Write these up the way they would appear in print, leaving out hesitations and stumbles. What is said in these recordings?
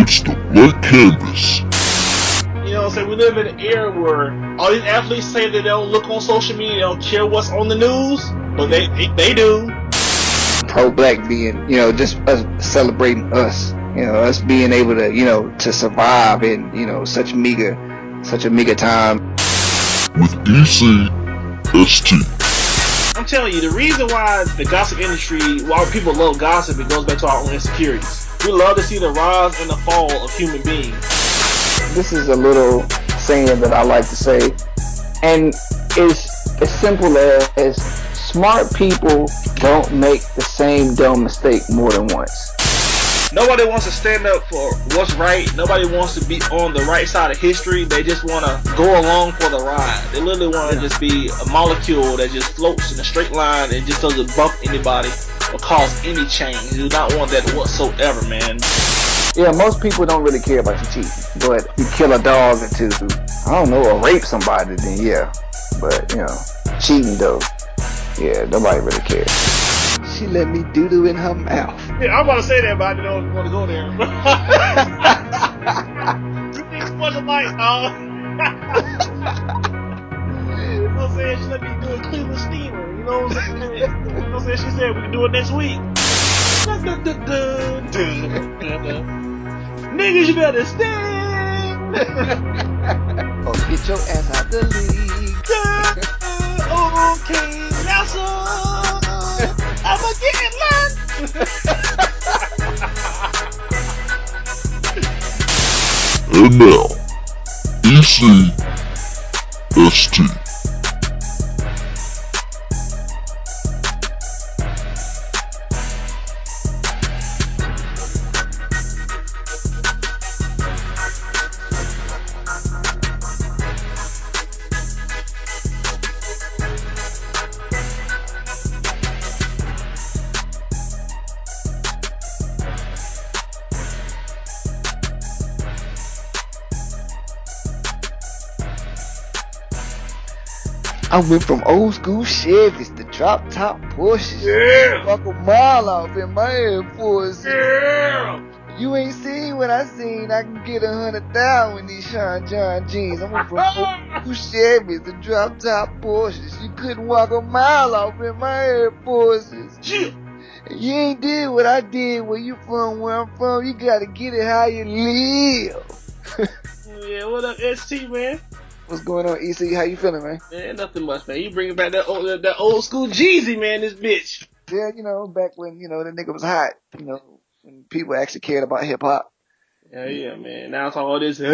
It's the blank canvas. You know what I'm saying? We live in an era where all these athletes say that they don't look on social media, they don't care what's on the news, but they do. Pro-black being, just us celebrating us, us being able to, to survive in, such a meager time. With EC&ST. I'm telling you, the reason why the gossip industry, why people love gossip, it goes back to our own insecurities. We love to see the rise and the fall of human beings. This is a little saying that I like to say, and it's as simple as smart people don't make the same dumb mistake more than once. Nobody wants to stand up for what's right. Nobody wants to be on the right side of history. They just want to go along for the ride. They literally want to just be a molecule that just floats in a straight line and just doesn't bump anybody or cause any change. You do not want that whatsoever, man. Yeah, most people don't really care about you cheating. But you kill a dog or two, I don't know, or rape somebody, then yeah. But, cheating though, yeah, nobody really cares. She let me doo-doo in her mouth. Yeah, I'm about to say that, but I don't want to go there. You think it's much alike, dog. You know what I'm saying? She let me do a Cleveland steamer. You know what I'm saying? You know what I'm saying? She said we can do it next week. Niggas, you better stand. Oh, get your ass out the league. Okay, now so I'ma get in line. And now, EC&ST. I went from old school Chevys to drop top Porsches. Yeah. Walk a mile off in my Air Force. Yeah. You ain't seen what I seen. I can get 100,000 in these Sean John jeans. I went from old school Chevys to drop top Porsches. You couldn't walk a mile off in my Air Forces. Yeah. You ain't did what I did where you from, where I'm from. You gotta get it how you live. Yeah, what up, ST, man? What's going on, EC? How you feeling, man? Man, nothing much, man. You bringing back that old school Jeezy, man, this bitch. Yeah, back when, the nigga was hot, when people actually cared about hip hop. Yeah, man. Now it's all this do.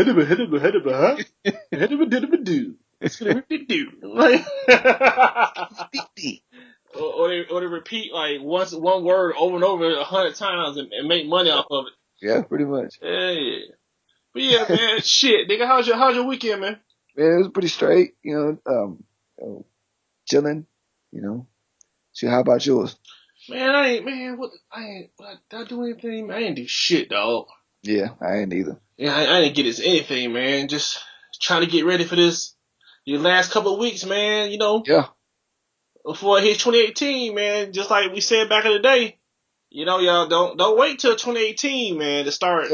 Or they repeat like one word over and over 100 times and make money off of it. Yeah, pretty much. Yeah. But yeah, man, shit, nigga, how's your weekend, man? Man, it was pretty straight, chilling, So how about yours? Man, did I do anything? I didn't do shit, dog. Yeah, I ain't either. Yeah, I didn't get us anything, man. Just trying to get ready for these last couple of weeks, man, Yeah. Before it hits 2018, man, just like we said back in the day, y'all don't wait till 2018, man, to start,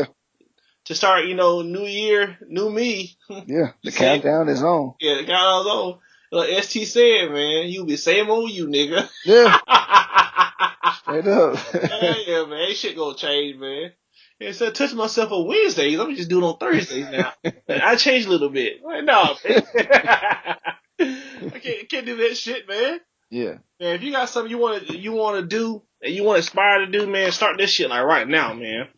new year, new me. Yeah, the countdown is on. Yeah, the countdown's on. Like ST said, man, you be same old you, nigga. Yeah. Straight up. Yeah, man, ain't shit gonna change, man. Instead of touching myself on Wednesdays, I'm just doing it on Thursdays now. I changed a little bit. Like, no, man. I can't do that shit, man. Yeah. Man, if you got something you wanna do and you wanna aspire to do, man, start this shit like right now, man.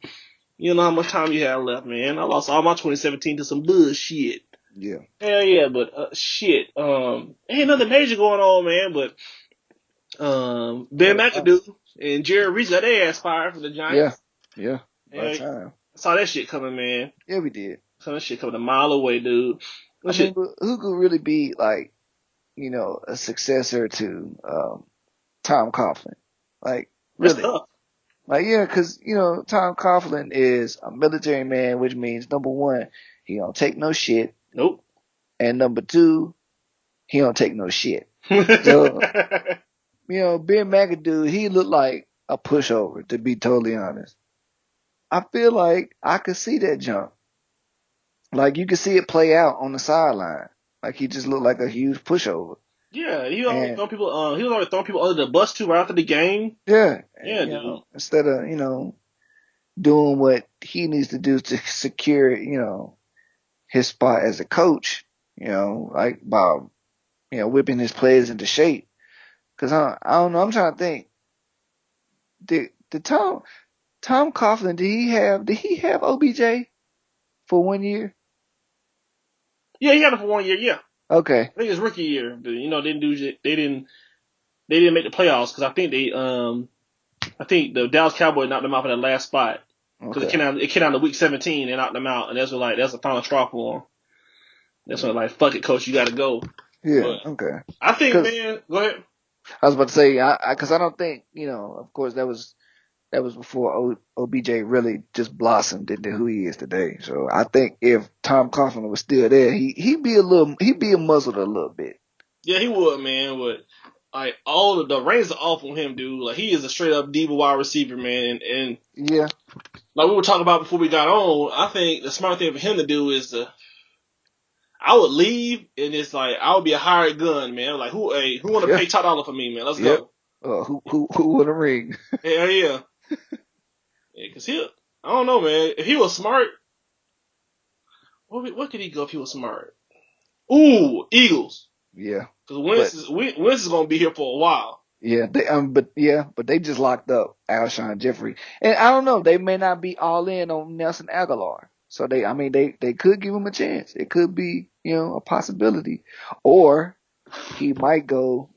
You know how much time you have left, man. I lost all my 2017 to some bullshit. Yeah. Hell yeah, but shit. Ain't nothing major going on, man, but Ben McAdoo and Jerry Reese got their ass fired from the Giants. Yeah. By time. I saw that shit coming, man. Yeah, we did. Saw that shit coming a mile away, dude. But who could really be like, a successor to Tom Coughlin? Like, really? That's tough. Like, yeah, because, Tom Coughlin is a military man, which means, number one, he don't take no shit. Nope. And number two, he don't take no shit. So, Ben McAdoo, he looked like a pushover, to be totally honest. I feel like I could see that jump. Like you could see it play out on the sideline. Like he just looked like a huge pushover. Yeah, he always And throwing people. He was always throwing people under the bus too right after the game. yeah, Yeah, and, dude. instead of doing what he needs to do to secure his spot as a coach, like by whipping his players into shape. Cause I don't know. I'm trying to think. Did Tom Coughlin, did he have OBJ for 1 year? Yeah, he had it for 1 year. Yeah, Okay. I think his rookie year. They didn't make the playoffs because I think the Dallas Cowboys knocked them out of that last spot because Okay. it came down to week 17 and knocked them out, and that's the final straw for them. That's when like fuck it, coach, you got to go. Yeah. But Okay. I think, Cause man, go ahead. I was about to say, cause I don't think, of course that was before OBJ really just blossomed into who he is today. So I think if Tom Coughlin was still there, he'd be muzzled a little bit. Yeah, he would, man. But like all of the reins are off on him, dude. Like he is a straight up diva wide receiver, man. And Yeah. like we were talking about before we got on, I think the smart thing for him to do is I would leave and it's like I would be a hired gun, man. Like who want to Yeah. pay $top for me, man? Let's Yep. go. Who would a ring? Hell yeah. Yeah, cause I don't know, man. If he was smart, what could he go if he was smart? Ooh, Eagles. Yeah. Because Wentz is gonna be here for a while. Yeah, but they just locked up Alshon Jeffrey, and I don't know. They may not be all in on Nelson Aguilar, so they could give him a chance. It could be a possibility, or he might go.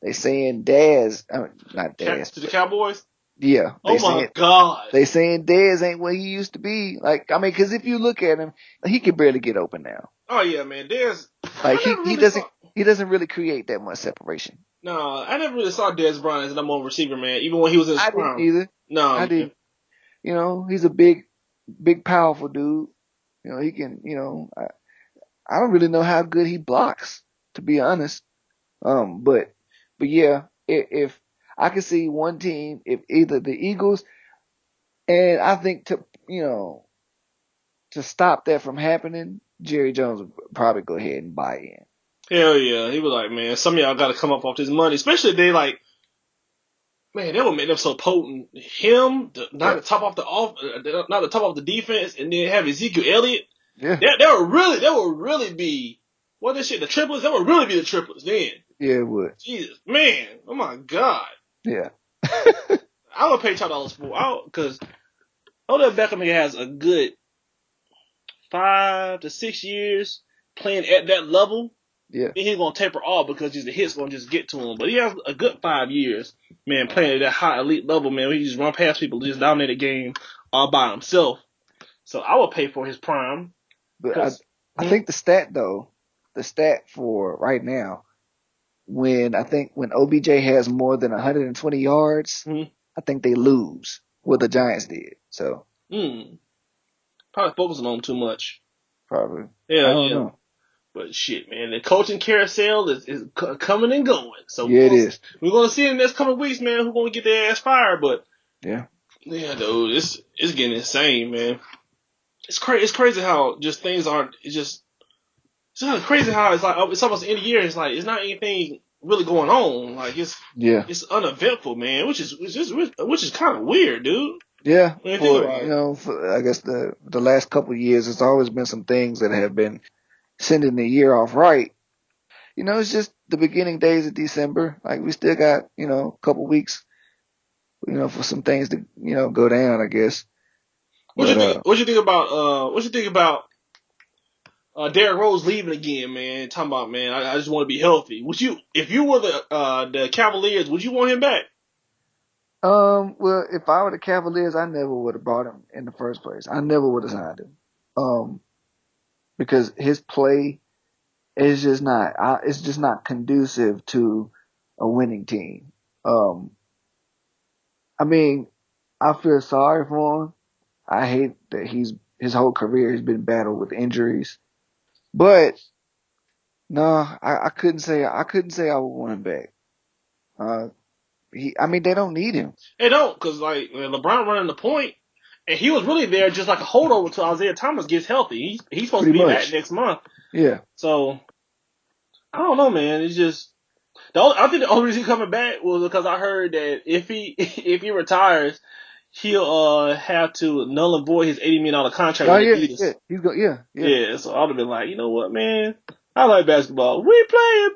They saying Daz, not Daz, To the Cowboys. yeah. Oh my God. They saying Dez ain't what he used to be. Like because if you look at him, he can barely get open now. Oh yeah, man. Like he doesn't really create that much separation. No, I never really saw Dez Bryant as a number one receiver, man. Even when he was in his prime. I didn't either. No, I didn't. He's a big, powerful dude. He can. I don't really know how good he blocks, to be honest. But yeah, if I could see one team, if either the Eagles, and I think to stop that from happening, Jerry Jones would probably go ahead and buy in. Hell yeah. He was like, man, some of y'all got to come up off this money. Especially if they like, man, that would make them so potent. Him, not the top off the defense, and then have Ezekiel Elliott. Yeah. That would really be, what this shit, the triplets? That would really be the triplets then. Yeah, it would. Jesus, man. Oh my God. Yeah. I would pay $10 for because Odell Beckham has a good 5 to 6 years playing at that level. Yeah. Then he's gonna taper off because the hits gonna just get to him. But he has a good 5 years, man, playing at that high elite level, man. Where he just run past people, just dominate the game all by himself. So I would pay for his prime. But I think the stat for right now, when OBJ has more than 120 yards, I think they lose what the Giants did. So probably focusing on him too much. Probably. Yeah, I don't know. But shit, man, the coaching carousel is coming and going. So yeah, it is. We're gonna see in the next couple of weeks, man, who's gonna get their ass fired. But yeah, dude, it's getting insane, man. It's crazy how just things aren't. It's kind of crazy how it's like it's almost the end of the year. It's like it's not anything really going on. Like it's uneventful, man, which is kind of weird, dude. Yeah, I guess the last couple of years, there's always been some things that have been sending the year off right. It's just the beginning days of December. Like we still got a couple weeks, for some things to go down, I guess. What you think about Derrick Rose leaving again, man? Talking about, man, I just want to be healthy. Would you, if you were the Cavaliers, would you want him back? Well, if I were the Cavaliers, I never would have brought him in the first place. I never would have signed him. Because his play is just not conducive to a winning team. I mean, I feel sorry for him. I hate that his whole career has been battled with injuries. But no, I couldn't say I would want him back. They don't need him. They don't, because like LeBron running the point, And he was really there just like a holdover till Isaiah Thomas gets healthy. He's supposed Pretty to be much. back next month. Yeah. So I don't know, man. It's just I think the only reason he's coming back was because I heard that if he retires, he'll have to null and void his $80 million contract with Adidas. Yeah. He's go. Yeah. Yeah. So I'd have been like, you know what, man? I like basketball. We playing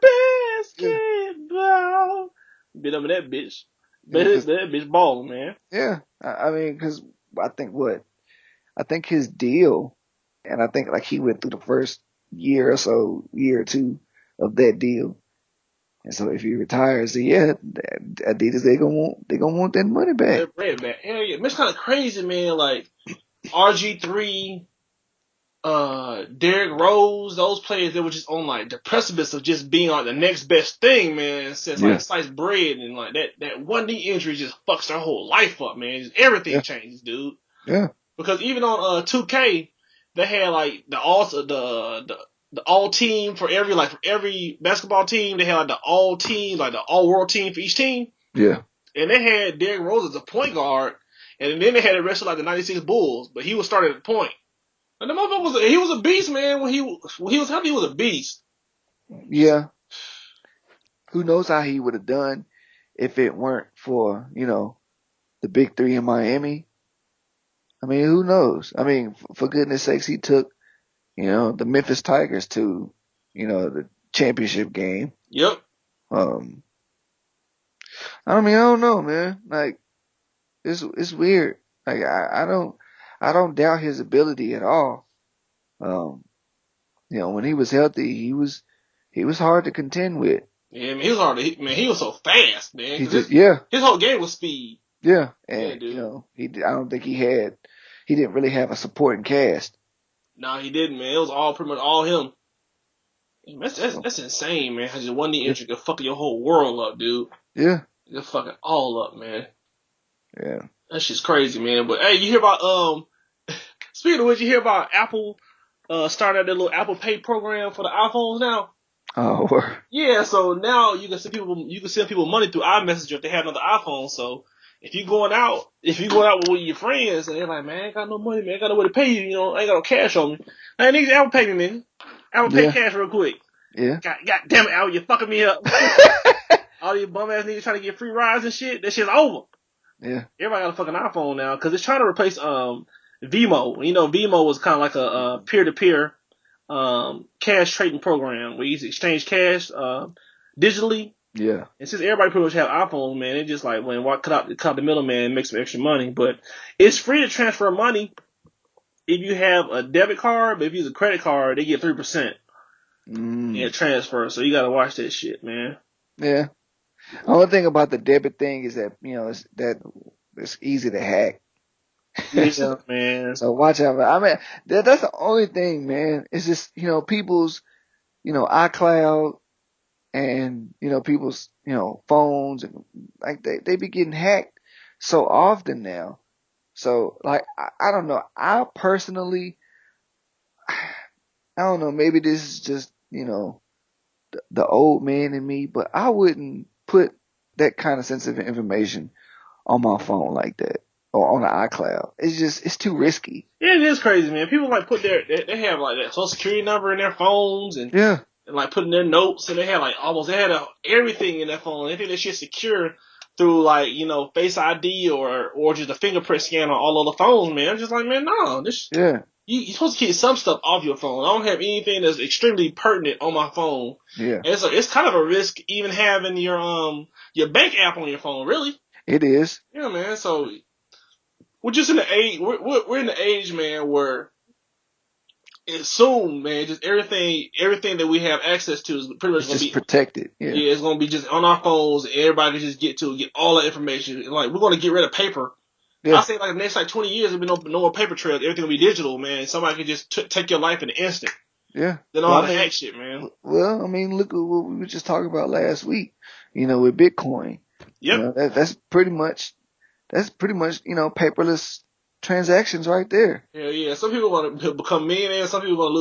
basketball. Bit up in that bitch. But that bitch balling, man. Yeah. I mean, because I think his deal, and I think like he went through the first year or two of that deal. And so if he retires, yeah, Adidas they gonna want that money back. That bread back. Hell yeah. It's kind of crazy, man. Like RG3, Derrick Rose, those players that were just on like the precipice of just being like the next best thing, man. Since like sliced bread and like that one knee injury just fucks their whole life up, man. Just everything changes, dude. Yeah. Because even on 2K, they had like the all team for every basketball team. They had like the all team, like the all world team for each team. Yeah. And they had Derrick Rose as a point guard, and then they had the rest of like the '96 Bulls, but he was starting at point. And the motherfucker he was a beast, man. When he was healthy, he was a beast. Yeah. Who knows how he would have done if it weren't for, the big three in Miami. I mean, who knows? I mean, for goodness sakes, he took, the Memphis Tigers to, the championship game. Yep. I don't know, man. Like, it's weird. Like, I don't doubt his ability at all. When he was healthy, he was hard to contend with. Yeah, man, he was hard to hit, man. He was so fast, man. His whole game was speed. Yeah, and I don't think he didn't really have a supporting cast. No, he didn't, man. It was all pretty much all him. That's insane, man. How just one knee injury could fuck your whole world up, dude. Yeah, you're fucking all up, man. Yeah, that shit's crazy, man. But hey, you hear about speaking of which, you hear about Apple started their little Apple Pay program for the iPhones now? Oh, yeah. So now you can send people money through iMessage if they have another iPhone. So if you going out with your friends and they're like, man, I ain't got no money, man, I got no way to pay you, I ain't got no cash on me. Hey, niggas, Apple Pay me, man. Apple Pay cash real quick. Yeah. God damn it, Apple, you're fucking me up. All these bum ass niggas trying to get free rides and shit, that shit's over. Yeah. Everybody got a fucking iPhone now because it's trying to replace Vimo. Vimo was kind of like a peer-to-peer cash trading program where you exchange cash digitally. Yeah. And since everybody pretty much have iPhones, man, it just like cut out the middleman and make some extra money. But it's free to transfer money if you have a debit card, but if you use a credit card, they get 3% in transfer. So you gotta watch that shit, man. Yeah. The only thing about the debit thing is that, it's easy to hack. Yeah, man. So watch out. I mean, that's the only thing, man. It's just, people's, iCloud and, people's, phones and like they be getting hacked so often now. So like, I don't know. I personally, I don't know. Maybe this is just, the old man in me, but I wouldn't put that kind of sensitive information on my phone like that or on the iCloud. It's too risky. Yeah, it is crazy, man. People like they have like that social security number in their phones and like putting their notes and they had like everything in their phone. They think that shit's secure through like, Face ID or just a fingerprint scan on all of the phones, man. I'm just like, man, no, you're supposed to keep some stuff off your phone. I don't have anything that's extremely pertinent on my phone. Yeah. It's kind of a risk even having your bank app on your phone, really. It is. Yeah, man. So we're just in the age we're in the age, man, where it's soon, man, just everything that we have access to is pretty much going to be protected. Yeah. It's going to be just on our phones and everybody can just get all that information. Like we're going to get rid of paper. Yeah. I say like the next 20 years, there'll be no more paper trails. Everything will be digital, man. Somebody can just take your life in an instant. Yeah. They know how to hack shit, man. Well, I mean, look at what we were just talking about last week. With Bitcoin. Yep. That's pretty much paperless transactions right there. Yeah. Some people want to become millionaires. Some people want to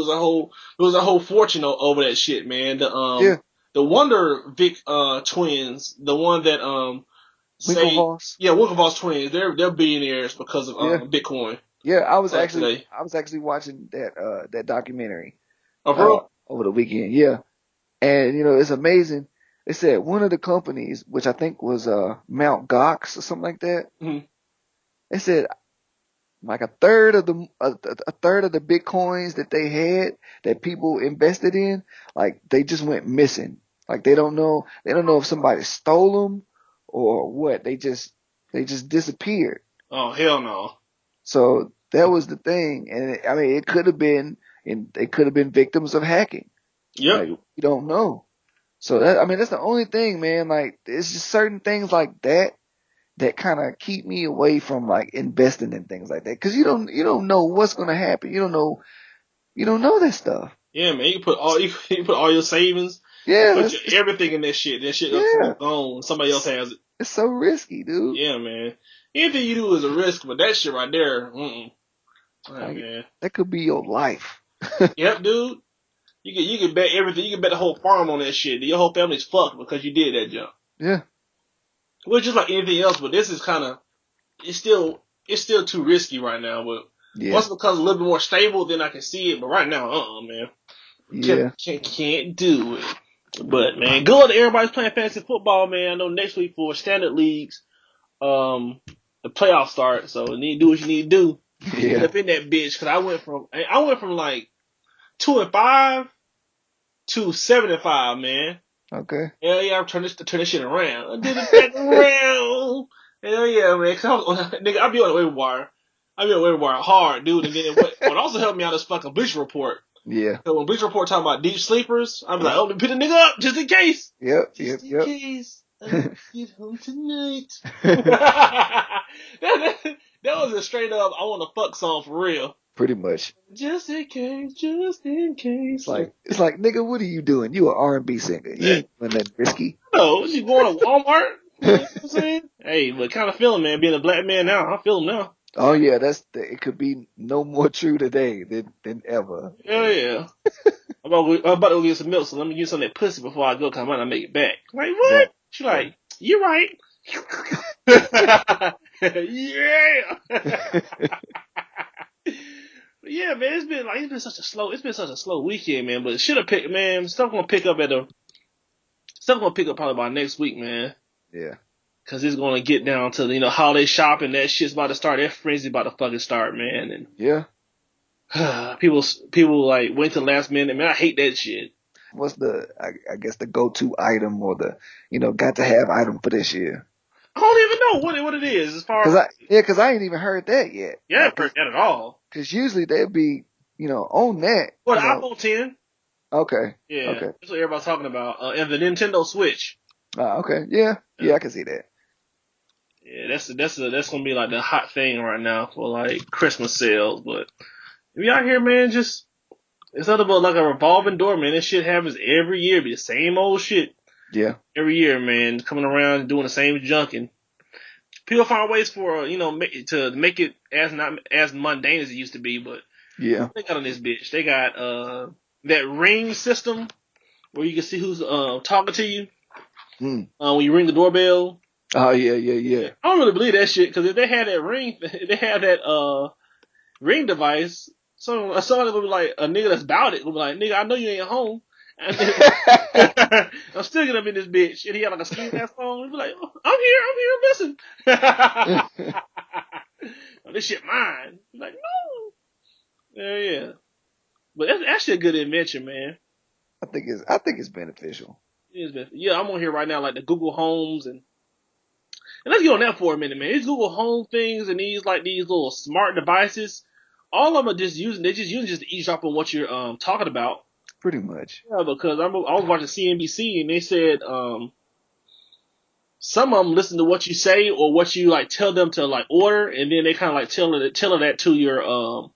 lose their whole fortune over that shit, man. The Wonder Vic twins, the one that say, Winklevoss. yeah, Winklevoss twins. They're billionaires because of Yeah. Bitcoin. Yeah, I was Today. actually watching that documentary Oh, bro. over the weekend. Yeah. And it's amazing. They said one of the companies, which I think was Mount Gox or something like that. Mm-hmm. They said like a third of the Bitcoins that they had that people invested in, like they just went missing. Like they don't know if somebody stole them or what. They just disappeared. Oh, hell no. So that was the thing, and I mean it could have been, and they could have been victims of hacking. Yep. Like we don't know. So that's the only thing, man. Like it's just certain things like that kind of keep me away from like investing in things like that, because you don't know what's gonna happen. You don't know that stuff. Yeah, man. You can put all your savings. Yeah, Put everything in that shit. That shit gone. Somebody else has it. It's so risky, dude. Yeah, man. Anything you do is a risk, but that shit right there, Like, man. that could be your life. Yep, dude. You can bet everything. You can bet the whole farm on that shit. Your whole family's fucked because you did that jump. Yeah. Well, just like anything else, but this is kind of it's still too risky right now. But once it becomes a little bit more stable, then I can see it. But right now, man. Yeah. Can't do it. But man, good that everybody's playing fantasy football, man. I know next week for standard leagues, the playoffs start, so you need to do what you need to do. Yeah. Get up in that bitch, because I went from like 2-5 to 7-5, man. Okay. Hell yeah, I'm turn this shit around. I did it back around. Hell yeah, man. Nigga, I be on the waiver wire. I be on the waiver wire hard, dude. And then what also helped me out is fucking Bleacher Report. Yeah. So when Bleacher Report talking about deep sleepers, I'm like, oh, let me pick a nigga up just in case. Yep. Just in case I get home tonight. that was a straight up I want to fuck song for real. Pretty much. Just in case, just in case. It's like, nigga, what are you doing? You an R&B singer. You ain't doing nothing risky. No, you going to Walmart? You know what I'm saying? Hey, but kind of feeling, man, being a black man now. I feel him now. Oh yeah, it could be no more true today than ever. Hell yeah. I'm about to go get some milk, so let me get some of that pussy before I go, cause I might not make it back. Like, what? Yeah. She like, you're right. Yeah. Yeah, man, it's been such a slow weekend, man. But it should have picked, man. Stuff gonna pick up probably by next week, man. Yeah. Cause it's gonna get down to holiday shopping. That shit's about to start. That frenzy about to fucking start, man. And yeah. People like wait till the last minute, man. I hate that shit. What's I guess the go-to item or the got to have item for this year? I don't even know what it is as far as because I ain't even heard that yet. Yeah, I haven't heard that at all. Because usually they'd be on that. Well, the iPhone 10. Okay. Yeah. Okay. That's what everybody's talking about. And the Nintendo Switch. Okay. Yeah. Yeah, I can see that. Yeah, that's gonna be like the hot thing right now for like Christmas sales. But if you out here, man, it's nothing but like a revolving door, man. This shit happens every year. Be the same old shit. Yeah. Every year, man, coming around and doing the same junk, and people find ways for to make it not as mundane as it used to be. But yeah, they got on this bitch. They got that ring system where you can see who's talking to you when you ring the doorbell. Oh yeah. I don't really believe that shit, because if they had that ring device, someone would be like, a nigga that's about it would be like, nigga, I know you ain't home. And then, I'm still gonna be in this bitch. And he had like a ski mask on. He'd be like, oh, I'm here, listen. Oh, this shit mine. He's like, no. Yeah. But that's actually a good invention, man. I think it's beneficial. Yeah, I'm on here right now, like the Google Homes and let's get on that for a minute, man. These Google Home things and these little smart devices, all of them are just using to eavesdrop on what you're talking about. Pretty much. Yeah, because I was watching CNBC and they said some of them listen to what you say or what you like tell them to like order, and then they kind of like tell that to your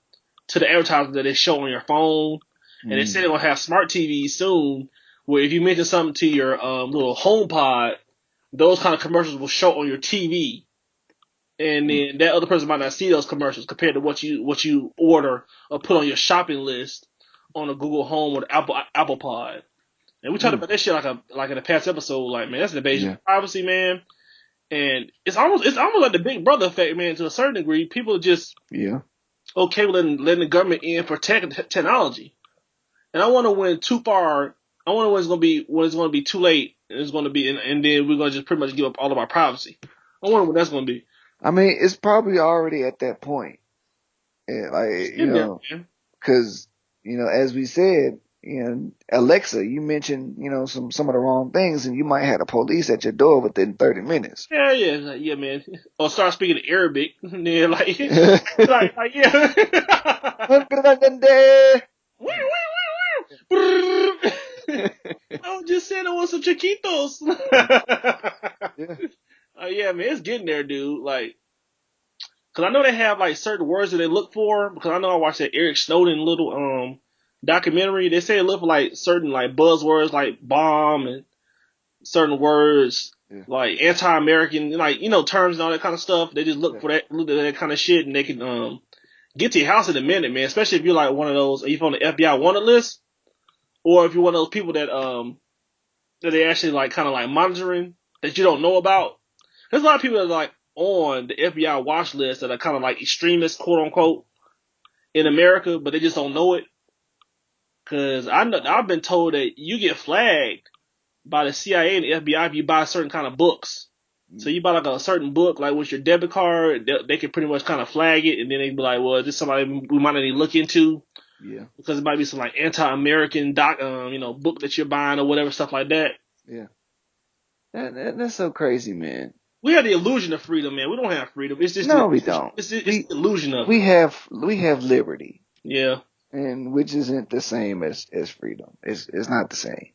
to the advertisement that they show on your phone. And they said they're gonna have smart TVs soon, where if you mention something to your little HomePod, those kind of commercials will show on your TV, and then that other person might not see those commercials compared to what you order or put on your shopping list on a Google Home or the Apple Pod. And we talked about that shit like in the past episode. Like, man, that's an invasion of privacy, man. And it's almost like the Big Brother effect, man. To a certain degree, people are just okay with letting the government in for technology. And I wonder when too far. I wonder when it's gonna be too late. And it's gonna be, and then we're gonna just pretty much give up all of our privacy. I wonder when that's gonna be. I mean, it's probably already at that point. Yeah, because as we said, Alexa, you mentioned, some of the wrong things, and you might have the police at your door within 30 minutes. Yeah, man. Or start speaking Arabic, and then like yeah. I was just saying I want some chiquitos. Yeah, man, it's getting there, dude. Like, cause I know they have like certain words that they look for. Because I know I watched that Eric Snowden little documentary. They say they look for like certain like buzzwords like bomb and certain words like anti-American, like terms and all that kind of stuff. They just look at that kind of shit, and they can get to your house in a minute, man. Especially if you're like one of those, if you're on the FBI wanted list, or if you're one of those people that they actually like kind of like monitoring that you don't know about. There's a lot of people that are like on the FBI watch list that are kind of like extremists, quote unquote, in America, but they just don't know it. Cause I've been told that you get flagged by the CIA and the FBI if you buy certain kind of books. So you buy like a certain book, like with your debit card, they can pretty much kind of flag it, and then they be like, well, this is somebody we might need to look into. Yeah. Because it might be some like anti-American book that you're buying or whatever, stuff like that. Yeah. That's so crazy, man. We have the illusion of freedom, man. We don't have freedom. It's just we don't. It's the illusion of we it. We have liberty. Yeah. And which isn't the same as freedom. It's not the same.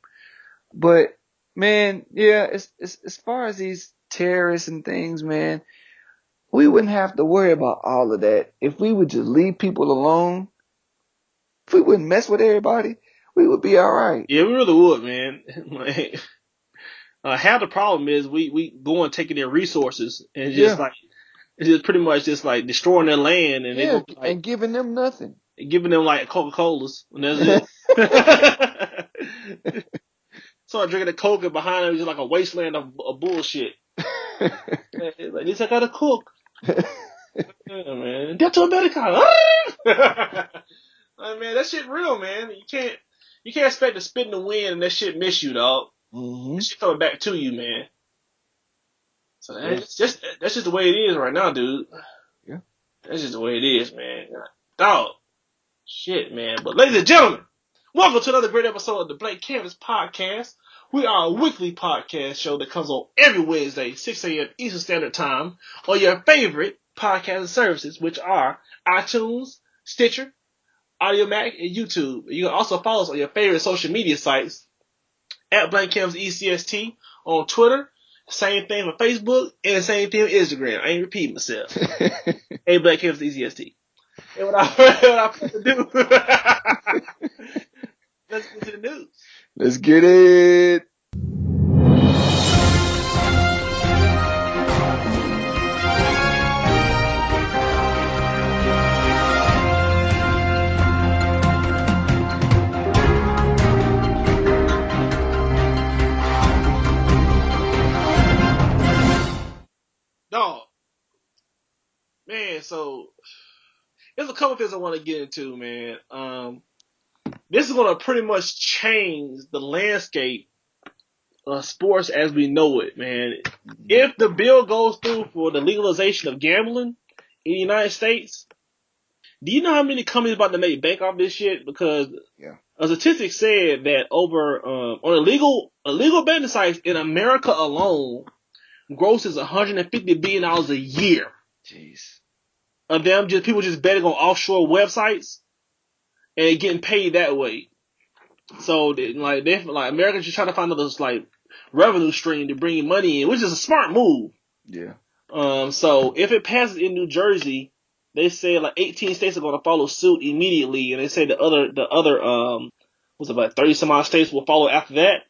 But man, yeah, as far as these terrorists and things, man, we wouldn't have to worry about all of that if we would just leave people alone. If we wouldn't mess with everybody, we would be all right. Yeah, we really would, man. Half the problem is we go and taking their resources and just it's just pretty much just like destroying their land and and giving them nothing. Giving them like Coca-Colas, and that's it. So I drinking a Coke, and behind them is just like a wasteland of bullshit. Like, at least I got a Coke. Yeah, man. Delta America. Like, man, that shit real, man. You can't expect to spit in the wind and that shit miss you, dog. Mm-hmm. That shit coming back to you, man. So that's just the way it is right now, dude. Yeah. That's just the way it is, man. Dog. Shit, man. But ladies and gentlemen, welcome to another great episode of the Blank Canvas Podcast. We are a weekly podcast show that comes on every Wednesday, 6 a.m. Eastern Standard Time, on your favorite podcasting services, which are iTunes, Stitcher, AudioMac, and YouTube. You can also follow us on your favorite social media sites at Blank Canvas ECST on Twitter. Same thing for Facebook, and the same thing on Instagram. I ain't repeating myself. Hey, Blank Canvas ECST. And what I put to do. Let's get to the news. Let's get it. Dog. Man, so there's a couple things I want to get into, man. This is going to pretty much change the landscape of sports as we know it, man. If the bill goes through for the legalization of gambling in the United States, do you know how many companies are about to make bank off this shit? Because a statistic said that over on illegal betting sites in America alone grosses $150 billion a year. Jeez. Of them, people just betting on offshore websites and getting paid that way. So, like Americans just trying to find another like revenue stream to bring money in, which is a smart move. Yeah. So if it passes in New Jersey, they say like 18 states are going to follow suit immediately, and they say the other what's about 30 some odd states will follow after that.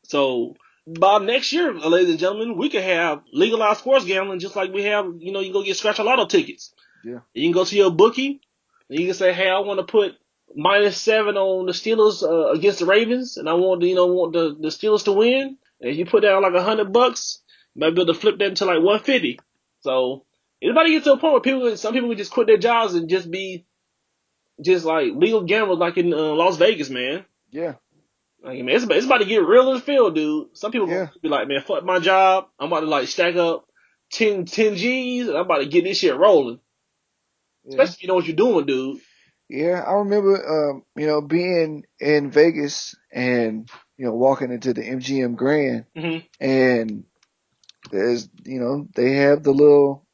So by next year, ladies and gentlemen, we can have legalized sports gambling just like we have. You can go get scratch a lotto tickets. Yeah. You can go to your bookie. And you can say, hey, I want to put -7 on the Steelers against the Ravens, and I want the Steelers to win. And if you put down like $100, Might be able to flip that into like 150. So anybody get to a point where some people would just quit their jobs and just be just like legal gamblers, like in Las Vegas, man. Yeah. Like, man, it's about to get real in the field, dude. Some people Yeah. be like, man, fuck my job. I'm about to like stack up 10 G's and I'm about to get this shit rolling. Especially if you know what you're doing, dude. Yeah, I remember, being in Vegas and, walking into the MGM Grand, and there's, they have the little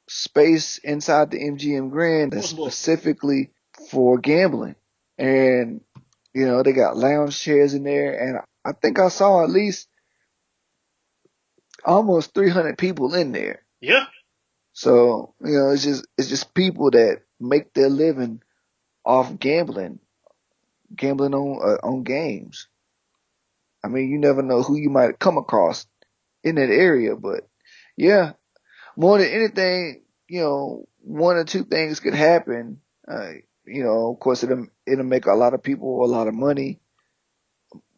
space inside the MGM Grand that's specifically for gambling. And, they got lounge chairs in there, and I think I saw at least almost 300 people in there. Yeah. So, it's just people that make their living off gambling on games. I mean, you never know who you might come across in that area, but yeah, more than anything, one or two things could happen. Of course, it'll make a lot of people a lot of money.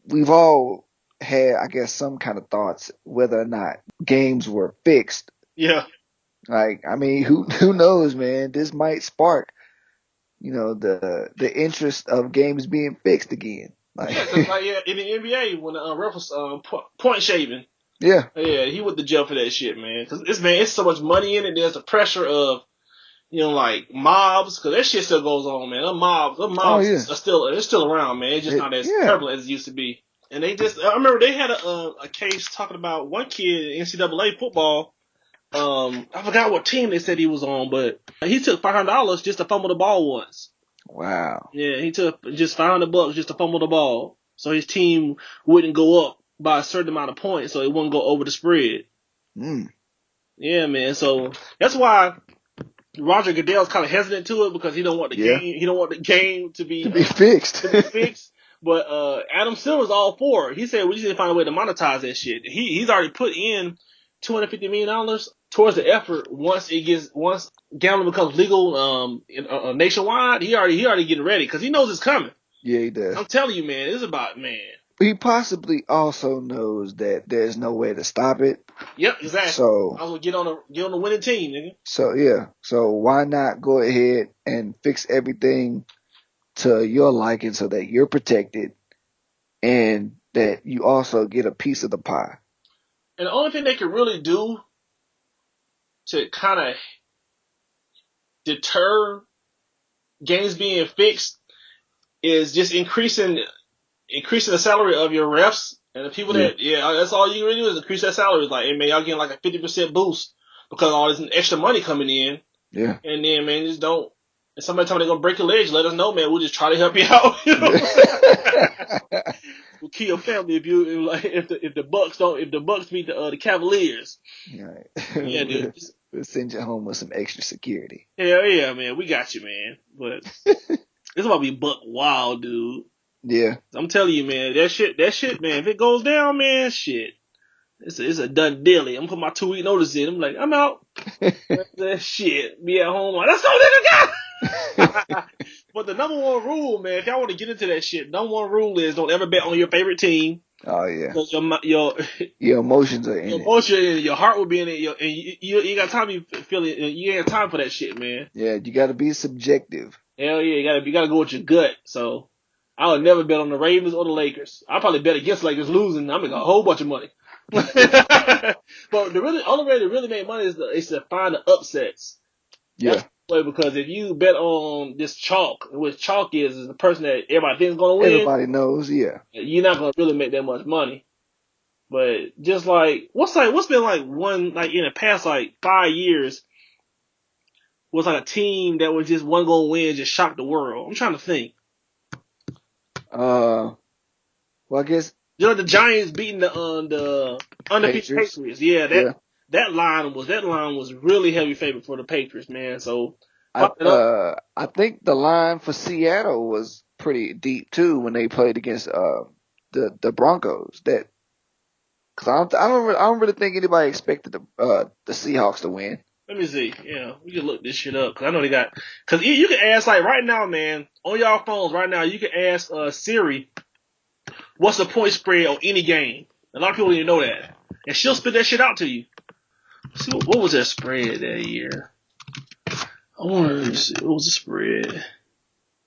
We've all had, I guess, some kind of thoughts whether or not games were fixed. Yeah. Like, I mean, who knows, man? This might spark, the interest of games being fixed again. Like, yeah, in the NBA when the ref was point shaving. Yeah. Yeah, he went to jail for that shit, man. Cause it's so much money in it. There's the pressure of, like mobs, cause that shit still goes on, man. Them mobs are still around, man. It's just not as prevalent as it used to be. And I remember they had a case talking about one kid in NCAA football. I forgot what team they said he was on, but he took $500 just to fumble the ball once. Wow. Yeah, he took just $500 just to fumble the ball, so his team wouldn't go up by a certain amount of points, so it wouldn't go over the spread. Yeah, man. So that's why Roger Goodell's kind of hesitant to it, because he don't want the game. He don't want the game to be fixed. But Adam Silver's all for it. He said we just need to find a way to monetize that shit. He's already put in $250 million towards the effort once gambling becomes legal nationwide. He already getting ready because he knows it's coming. Yeah, he does. I'm telling you, man, it's about, man. He possibly also knows that there's no way to stop it. Yep, exactly. So I was gonna get on the winning team, nigga. So yeah, so why not go ahead and fix everything to your liking so that you're protected and that you also get a piece of the pie. And the only thing they can really do to kind of deter games being fixed is just increasing the salary of your refs and the people that, that's all you can really do is increase that salary. It's like, hey man, y'all getting like a 50% boost because of all this extra money coming in. Yeah. And then, man, just don't. If somebody tell me they're gonna break your legs, let us know, man. We'll just try to help you out. You know? We'll kill your family if the Bucks beat the Cavaliers. Right. Yeah, dude. We'll send you home with some extra security. Hell yeah, man. We got you, man. But it's about to be buck wild, dude. Yeah. I'm telling you, man. That shit, man. If it goes down, man, shit. It's a done deal. I'm putting my 2-week notice in. I'm like, I'm out. That shit. Be at home. Like, let's go, nigga. But the number one rule, man, if y'all want to get into that shit, number one rule is don't ever bet on your favorite team. Oh yeah. Because your emotions are in your it. Emotion, your heart will be in it. And you got time. You ain't got time for that shit, man. Yeah, you got to be subjective. Hell yeah, you gotta go with your gut. So I would never bet on the Ravens or the Lakers. I'll probably bet against Lakers losing. I'm making a whole bunch of money. But the only way to really make money is to find the upsets. Yeah. That's the way, because if you bet on this chalk, which chalk is the person that everybody thinks is going to win. Everybody knows, yeah. You're not going to really make that much money. But just like, what's been like one, like in the past like 5 years, was like a team that was just one going to win, just shocked the world. I'm trying to think. Well, I guess. You know, the Giants beating the undefeated Patriots. Yeah, that line was really heavy favorite for the Patriots, man. So I think the line for Seattle was pretty deep too when they played against the Broncos. That because I don't really think anybody expected the Seahawks to win. Let me see. Yeah, we can look this shit up because I know they got. Because you can ask, like right now, man, on y'all phones right now, you can ask Siri, what's the point spread on any game? A lot of people didn't know that. and she'll spit that shit out to you. See, what was that spread that year? I want to see. What was the spread?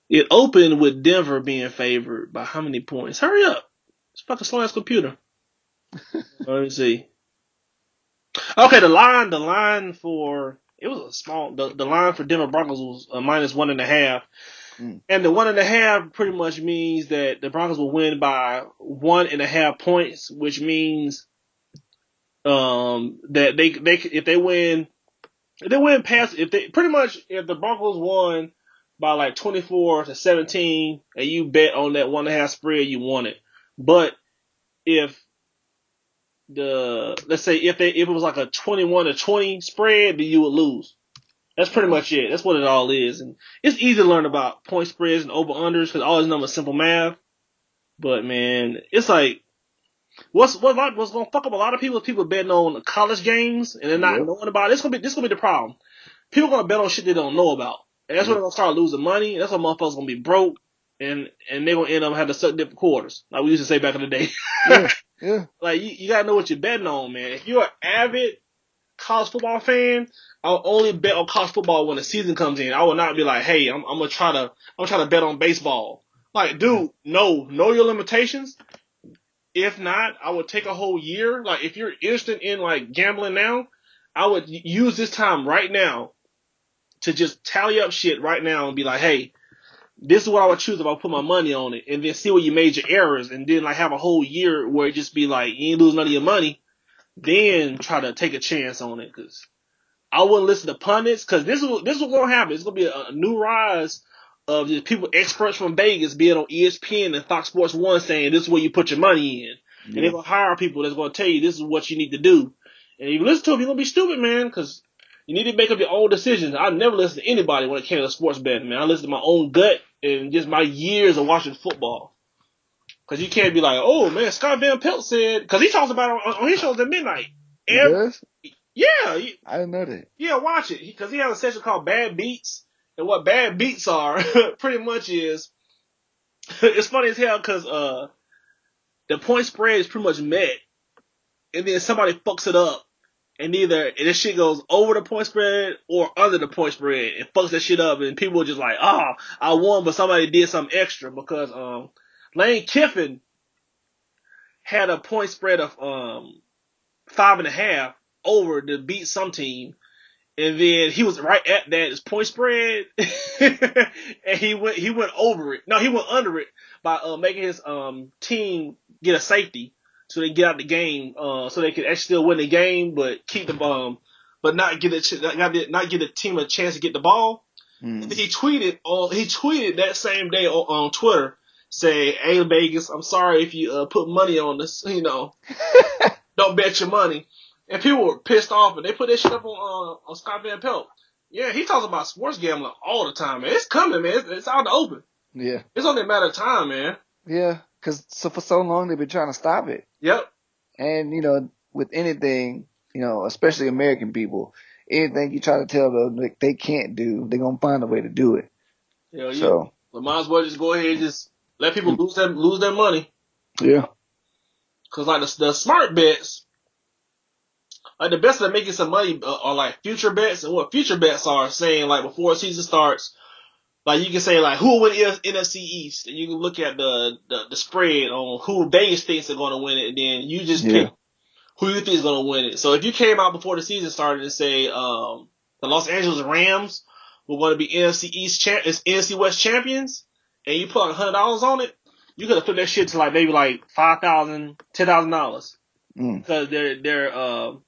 It opened with Denver being favored by how many points? Hurry up. It's fucking slow ass computer. Let me see. Okay, the line for, it was a small, the line for Denver Broncos was minus 1.5. And the 1.5 pretty much means that the Broncos will win by 1.5 points, which means that if they win past, if the Broncos won by like 24-17 and you bet on that 1.5 spread, you won it. But let's say if it was like a 21-20 spread, then you would lose. That's pretty much it. That's what it all is. And it's easy to learn about point spreads and over-unders because all these numbers are simple math. But, man, it's like, what's going to fuck up a lot of people is people betting on college games and they're not knowing about it. This gonna be the problem. People going to bet on shit they don't know about. And that's when they're going to start losing money. And that's when motherfuckers going to be broke. And they're going to end up having to suck different quarters. Like we used to say back in the day. Yeah. Like, you got to know what you're betting on, man. If you're an avid college football fan, I'll only bet on college football when the season comes in. I will not be like, hey, I'm gonna try to bet on baseball. Like, dude, know your limitations. If not, I would take a whole year. Like, if you're interested in like gambling now, I would use this time right now to just tally up shit right now and be like, hey, this is what I would choose if I put my money on it, and then see where you made your errors, and then like have a whole year where it just be like you ain't lose none of your money. Then try to take a chance on it, because I wouldn't listen to pundits, because this is what's going to happen. It's going to be a new rise of just people, experts from Vegas, being on ESPN and Fox Sports 1 saying this is where you put your money in. And they're going to hire people that's going to tell you this is what you need to do. And if you listen to them, you're going to be stupid, man, because you need to make up your own decisions. I never listen to anybody when it came to sports betting, man. I listen to my own gut and just my years of watching football. Because you can't be like, oh, man, Scott Van Pelt said, because he talks about it on his shows at midnight. Yes? Yeah. I didn't know that. Yeah, watch it. Because he has a section called Bad Beats. And what bad beats are pretty much is, it's funny as hell because the point spread is pretty much met. And then somebody fucks it up. And this shit goes over the point spread or under the point spread. And fucks that shit up. And people are just like, I won, but somebody did something extra. Because Lane Kiffin had a point spread of 5.5 over to beat some team, and then he was right at that his point spread, and he went over it. No, he went under it by making his team get a safety so they get out the game, so they could actually still win the game, but keep the but not give the team a chance to get the ball. And then he tweeted that same day on Twitter. Say, hey Vegas, I'm sorry if you put money on this, don't bet your money. And people were pissed off, and they put that shit up on Scott Van Pelt. Yeah, he talks about sports gambling all the time, man. It's coming, man. It's out in the open. Yeah. It's only a matter of time, man. Yeah, because for so long they've been trying to stop it. Yep. And, with anything, especially American people, anything you try to tell them they can't do, they're going to find a way to do it. Yeah. So might as well just go ahead and just let people lose their money. Yeah. Because, like, the smart bets, like, the bets that make you some money are, like, future bets. And what future bets are saying, like, before a season starts, like, you can say, like, who will win NFC East? And you can look at the spread on who Vegas thinks are going to win it. And then you just pick who you think is going to win it. So if you came out before the season started and say the Los Angeles Rams were going to be NFC West champions, and you put like $100 on it, you could have put that shit to like maybe like $5,000, $10,000, because the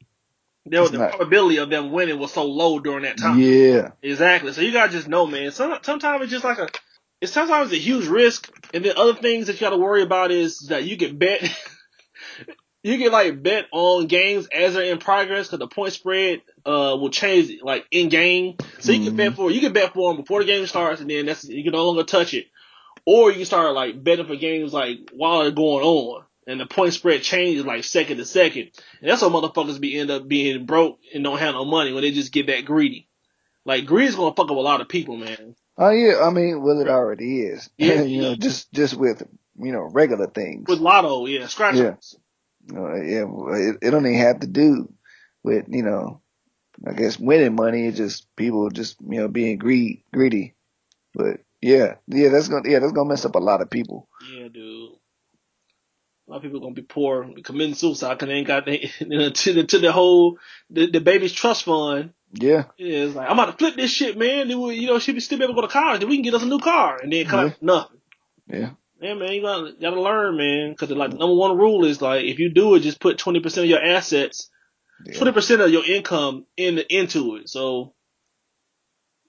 probability of them winning was so low during that time. Yeah, exactly. So you gotta just know, man. Sometimes it's just like sometimes a huge risk, and then other things that you gotta worry about is that you get bet. You can like bet on games as they're in progress, because the point spread will change like in game. So you can bet for them before the game starts, and then you can no longer touch it. Or you can start like betting for games like while they're going on, and the point spread changes like second to second. And that's how motherfuckers end up being broke and don't have no money when they just get that greedy. Like, greed's gonna fuck up a lot of people, man. Oh yeah, I mean, well, it already is. Yeah, just with regular things. With lotto, scratch-offs. Yeah, it don't even have to do with, I guess winning money. It's just people just, being greedy. But that's gonna mess up a lot of people. Yeah, dude. A lot of people gonna be poor, committing suicide because they ain't got to the whole the baby's trust fund. Yeah, Yeah, it's like I'm about to flip this shit, man. Then she be still be able to go to college. Then we can get us a new car, and then come yeah, out nothing. yeah. Yeah, man, you gotta learn, man. Because like the number one rule is like if you do it, just put 20% of your assets, Yeah. 20% of your income into it. So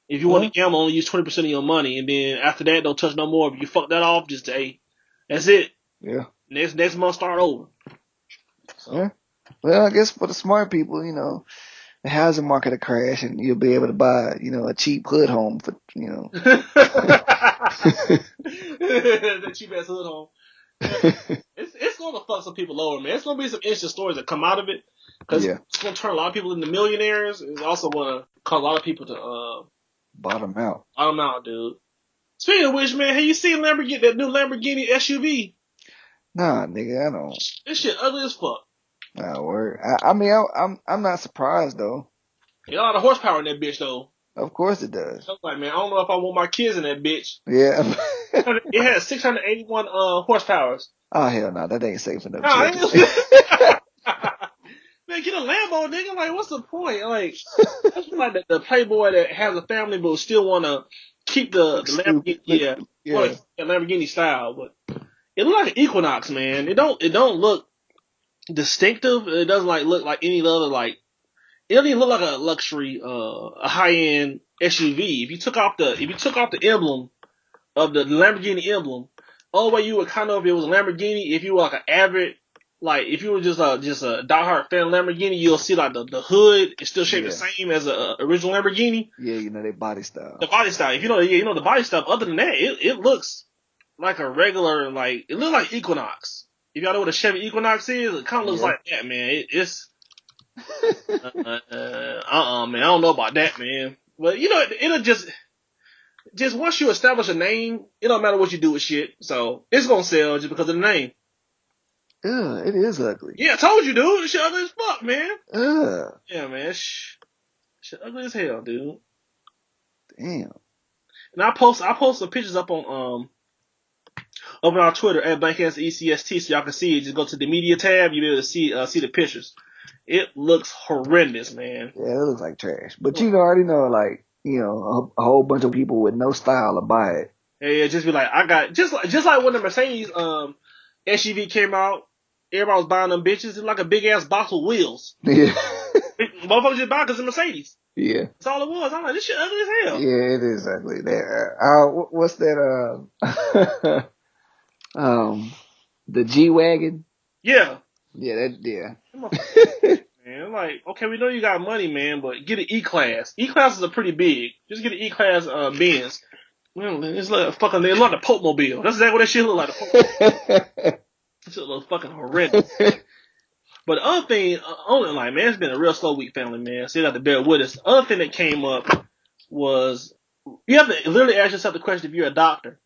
if you want to gamble, only use 20% of your money, and then after that, don't touch no more. If you fuck that off, just hey, that's it. Yeah. Next month, start over. So. Yeah. Well, I guess for the smart people, the housing market will crash, and you'll be able to buy, a cheap hood home for, The cheap ass hood home. It's gonna fuck some people over, man. It's gonna be some interesting stories that come out of it, because it's gonna turn a lot of people into millionaires. It's also gonna cause a lot of people to bottom out. Bottom out, dude. Speaking of which, man, have you seen that new Lamborghini SUV? Nah, nigga, I don't. This shit ugly as fuck. Nah, word. I mean, I'm not surprised though. There's a lot of horsepower in that bitch, though. Of course it does. I was like, man, I don't know if I want my kids in that bitch. Yeah. It has 681 horsepower. Oh hell no, that ain't safe enough. Man, get a Lambo, nigga. Like, what's the point? Like, that's like the playboy that has a family but still want to keep the Lamborghini, Lamborghini style. But it look like an Equinox, man. It don't look distinctive. It doesn't look like any other like. It doesn't even look like a luxury, a high end SUV. If you took off the emblem of the Lamborghini emblem, all the way you would kind of if it was a Lamborghini. If you were like an average, like if you were just a diehard fan of Lamborghini, you'll see like the hood is still shaped the same as a original Lamborghini. Yeah, their body style. The body style. If you know the body style. Other than that, it looks like a regular it looks like Equinox. If y'all know what a Chevy Equinox is, it kind of looks like that, man. It's man. I don't know about that, man. But it'll just once you establish a name, it don't matter what you do with shit. So it's gonna sell just because of the name. Yeah, it is ugly. Yeah, I told you, dude. This shit ugly as fuck, man. Yeah, man. Shit ugly as hell, dude. Damn. And I post some pictures up on our Twitter at @ECST so y'all can see it. Just go to the media tab, you'll be able to see the pictures. It looks horrendous, man. Yeah, it looks like trash. But you already know, like, a whole bunch of people with no style will buy it. Yeah, just be like, I got just like when the Mercedes SUV came out, everybody was buying them bitches. It's like a big ass box with wheels. Yeah. Motherfuckers just buy because it's Mercedes. Yeah. That's all it was. I'm like, this shit ugly as hell. Yeah, it is ugly. What's that? The G-Wagon? Yeah. Yeah, Man, like, okay, we know you got money, man, but get an E-Class. E-Classes are pretty big. Just get an E-Class Benz. It's like a Pope Mobile. That's exactly what that shit look like. That shit look fucking horrendous. But the other thing, man, it's been a real slow week, family, man. So you got to bear with us. The other thing that came up was you have to literally ask yourself the question if you're a doctor.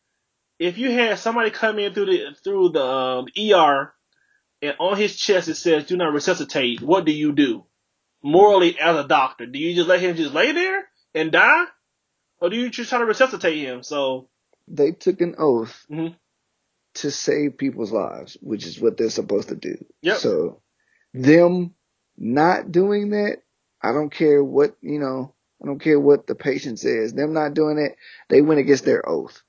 If you had somebody come in through the ER and on his chest it says "Do not resuscitate," what do you do? Morally, as a doctor, do you just let him just lay there and die, or do you just try to resuscitate him? So they took an oath to save people's lives, which is what they're supposed to do. Yep. So them not doing that, I don't care what I don't care what the patient says. Them not doing it, they went against their oath.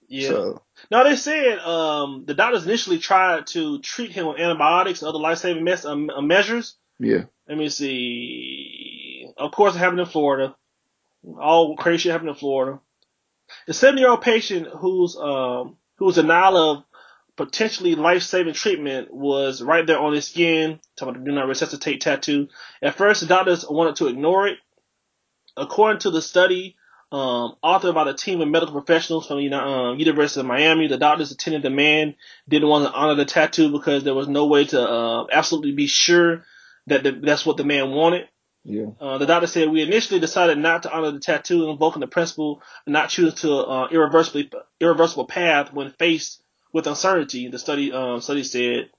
Yeah. So, now they said the doctors initially tried to treat him with antibiotics and other life-saving measures. Yeah. Let me see. Of course, it happened in Florida. All crazy shit happened in Florida. The 70-year-old patient whose denial of potentially life-saving treatment was right there on his skin, talking about the "Do not resuscitate" tattoo. At first, the doctors wanted to ignore it. According to the study, authored by the team of medical professionals from University of Miami, the doctors attended the man didn't want to honor the tattoo because there was no way to absolutely be sure that that's what the man wanted. Yeah. The doctor said, "We initially decided not to honor the tattoo, invoking the principle of not choosing to irreversible path when faced with uncertainty." The study said.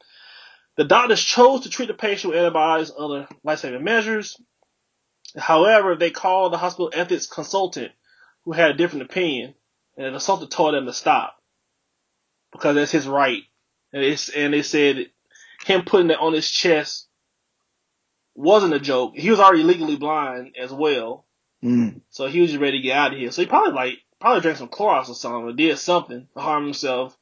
The doctors chose to treat the patient with antibiotics and other life-saving measures. However, they called the hospital ethics consultant, who had a different opinion, and the consultant told them to stop because that's his right. And they said him putting it on his chest wasn't a joke. He was already legally blind as well, so he was just ready to get out of here. So he probably drank some Clorox or something, or did something to harm himself.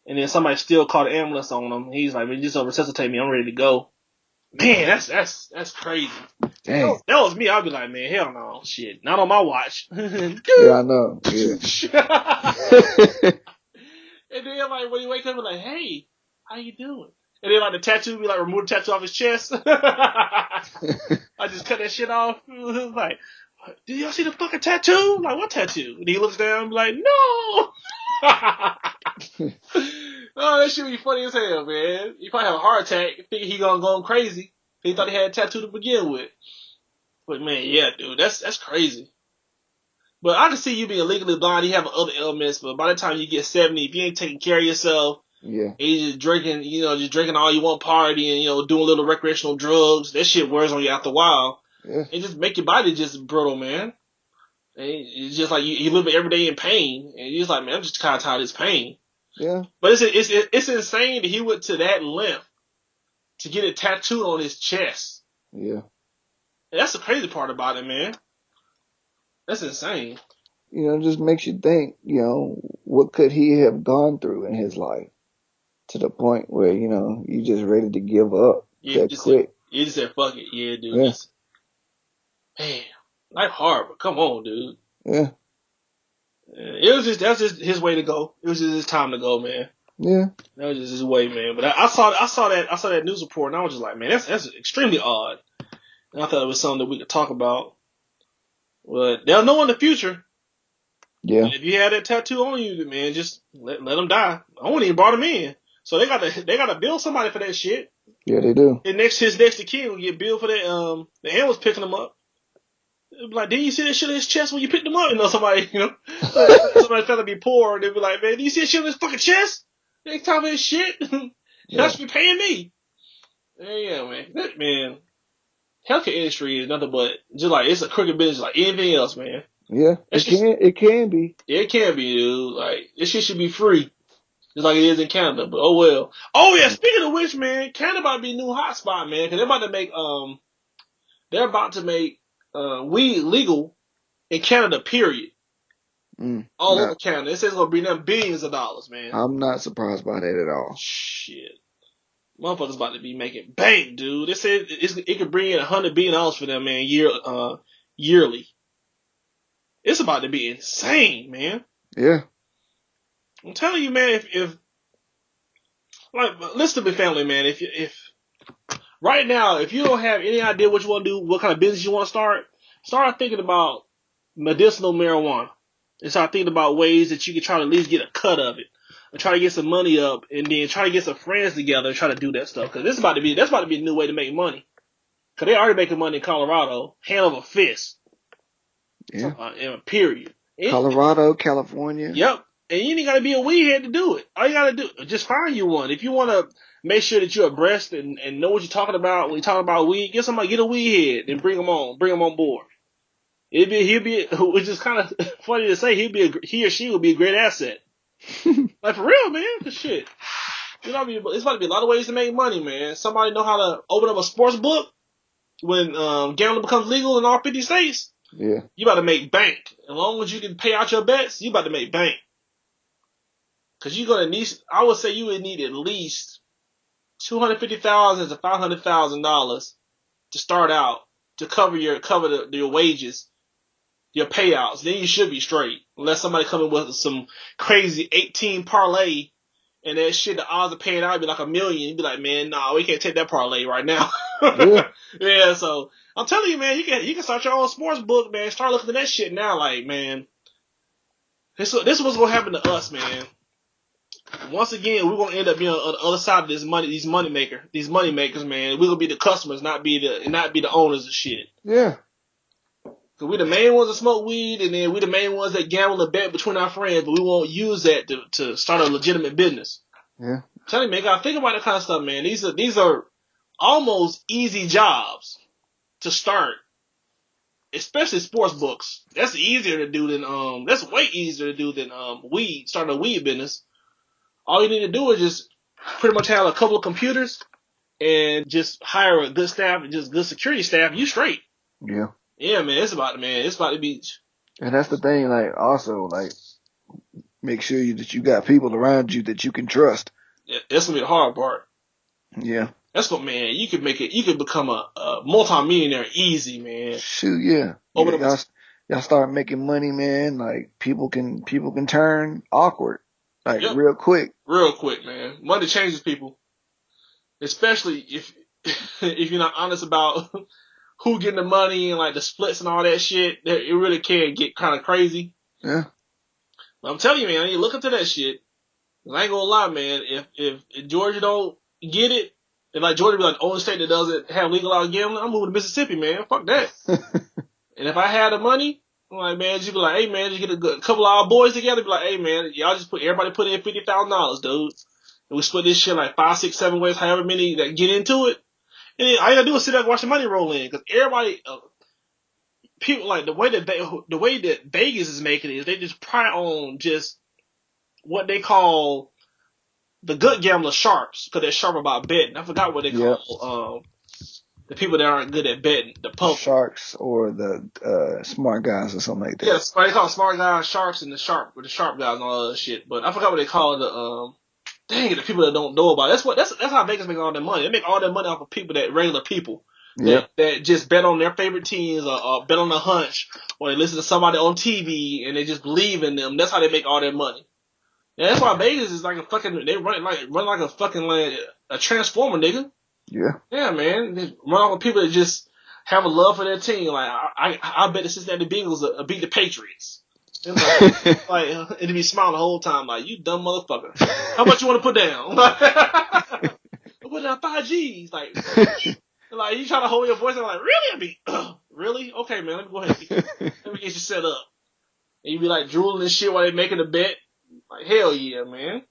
And then somebody still called the ambulance on him. He's like, "Man, just resuscitate me. I'm ready to go." Man, that's crazy. Dang. That was me. I'd be like, man, hell no, shit, not on my watch. Yeah, I know. Yeah. And then like when he wakes up, he's like, "Hey, how you doing?" And then like the tattoo, be like, remove the tattoo off his chest. I just cut that shit off. Like, did y'all see the fucking tattoo? Like, what tattoo? And he looks down and be like, no. Oh, that shit be funny as hell, man. He probably have a heart attack, thinking he gonna go crazy. He thought he had a tattoo to begin with. But man, yeah, dude, that's crazy. But I can see you being legally blind. You have other ailments, but by the time you get 70, if you ain't taking care of yourself, yeah, and you just drinking all you want, partying, doing little recreational drugs, that shit wears on you after a while. Yeah. It just make your body just brittle, man. And it's just like you live every day in pain, and you're just like, man, I'm just kind of tired of this pain. Yeah. But it's insane that he went to that length to get it tattooed on his chest. Yeah. And that's the crazy part about it, man. That's insane. It just makes you think, what could he have gone through in his life to the point where, you just ready to give up quick. You just said, fuck it. Yeah, dude. Yeah. Man, life hard, but come on, dude. Yeah. That's just his way to go. It was just his time to go, man. Yeah. That was just his way, man. But I saw that news report, and I was just like, man, that's extremely odd. And I thought it was something that we could talk about. But they'll know in the future. Yeah. If you had that tattoo on you, man, just let them die. I wouldn't even brought him in. So they gotta bill somebody for that shit. Yeah, they do. And his next of kin will get billed for that. The ambulance picking him up. Like, didn't you see that shit in his chest when you picked him up? Somebody, somebody trying to be poor, and they'd be like, man, do you see that shit in his fucking chest? Next time for his shit, y'all should be paying me. Yeah, man. Healthcare industry is nothing but just like it's a crooked business like anything else, man. Yeah, it can be. Yeah, it can be, dude. Like, this shit should be free, just like it is in Canada. But oh well. Oh yeah. Speaking of which, man, Canada about to be a new hotspot, man, because they're about to make weed legal in Canada. Period. All over Canada. It says it's gonna bring them billions of dollars, man. I'm not surprised by that at all. Shit. Motherfuckers about to be making bank, dude. They said it could bring in $100 billion for them, man, yearly. It's about to be insane, man. Yeah. I'm telling you, man, if listen to me, family, man. If right now, if you don't have any idea what you want to do, what kind of business you want to start thinking about medicinal marijuana. And start thinking about ways that you can try to at least get a cut of it. Or try to get some money up, and then try to get some friends together and try to do that stuff. Because that's about to be a new way to make money. Because they already making money in Colorado, hand over fist. Yeah. Period. Colorado, California. Yep. And you ain't got to be a weedhead to do it. All you got to do, just find you one. If you want to make sure that you're abreast and know what you're talking about when you're talking about weed, get a weed head and bring them on board. He'll be, which is kind of funny to say, he or she will be a great asset. Like, for real, man. Cause shit. It's about to be a lot of ways to make money, man. Somebody know how to open up a sports book when gambling becomes legal in all 50 states. Yeah. You about to make bank. As long as you can pay out your bets, you about to make bank. Cause you're gonna need, I would say you would need at least $250,000 to $500,000 to start out to cover your wages, your payouts. Then you should be straight. Unless somebody come in with some crazy 18 parlay and that shit, the odds of paying out would be like $1 million. You'd be like, man, nah, we can't take that parlay right now. Yeah. Yeah, so I'm telling you, man, you can start your own sports book, man. Start looking at that shit now, like, man. This is what's gonna happen to us, man. Once again, we're gonna end up being on the other side of this money, these money makers, man. We're gonna be the customers, not be the owners of shit. Yeah. Cause we the main ones that smoke weed, and then we the main ones that gamble and bet between our friends, but we won't use that to start a legitimate business. Yeah. Tell you, man, gotta think about that kind of stuff, man. These are almost easy jobs to start, especially sports books. That's easier to do than that's way easier to do than starting a weed business. All you need to do is just pretty much have a couple of computers and just hire a good staff and just good security staff. You straight. Yeah. Yeah, man. It's about the beach. And that's the thing. Like, also, like, make sure that you got people around you that you can trust. Yeah, that's gonna be the hard part. Yeah. That's what, man. You could make it. You could become a multi-millionaire easy, man. Shoot, yeah. Y'all start making money, man. Like, people can turn awkward, like, real quick. Real quick, man. Money changes people, especially if if you're not honest about who getting the money and like the splits and all that shit. It really can get kind of crazy. Yeah. But I'm telling you, man, you look into that shit. I ain't gonna lie, man. If Georgia don't get it, and like Georgia be like the only state that doesn't have legalized gambling, I'm moving to Mississippi, man. Fuck that. And if I had the money, I'm like, man, just be like, hey, man, just get a couple of our boys together, be like, hey, man, y'all just everybody put in $50,000, dude. And we split this shit like 5, 6, 7 ways, however many that get into it. And then all you gotta do is sit there and watch the money roll in, because everybody, people like the way that Vegas is making it is they just pride on just what they call the good gambler sharps, because they're sharp about betting. I forgot what they call the people that aren't good at betting. The poker sharks or the smart guys or something like that. Yes, they call smart guys sharps and the sharp guys and all that other shit. But I forgot what they call the people that don't know about it. That's how Vegas make all their money. They make all their money off of people regular people. That just bet on their favorite teams or bet on a hunch, or they listen to somebody on TV and they just believe in them. That's how they make all their money. Yeah, that's why Vegas is like a fucking, they run like a fucking, like, a transformer, nigga. Yeah. Yeah, man. They run off with people that just have a love for their team. Like, I bet the Cincinnati Bengals will beat the Patriots. And it'd be smiling the whole time, like, you dumb motherfucker. How much you want to put down? I put down 5 G's. Like, you try to hold your voice, I'm like, really? Really? Okay, man, let me go ahead. Let me get you set up. And you be like drooling and shit while they making the bet. Like, hell yeah, man.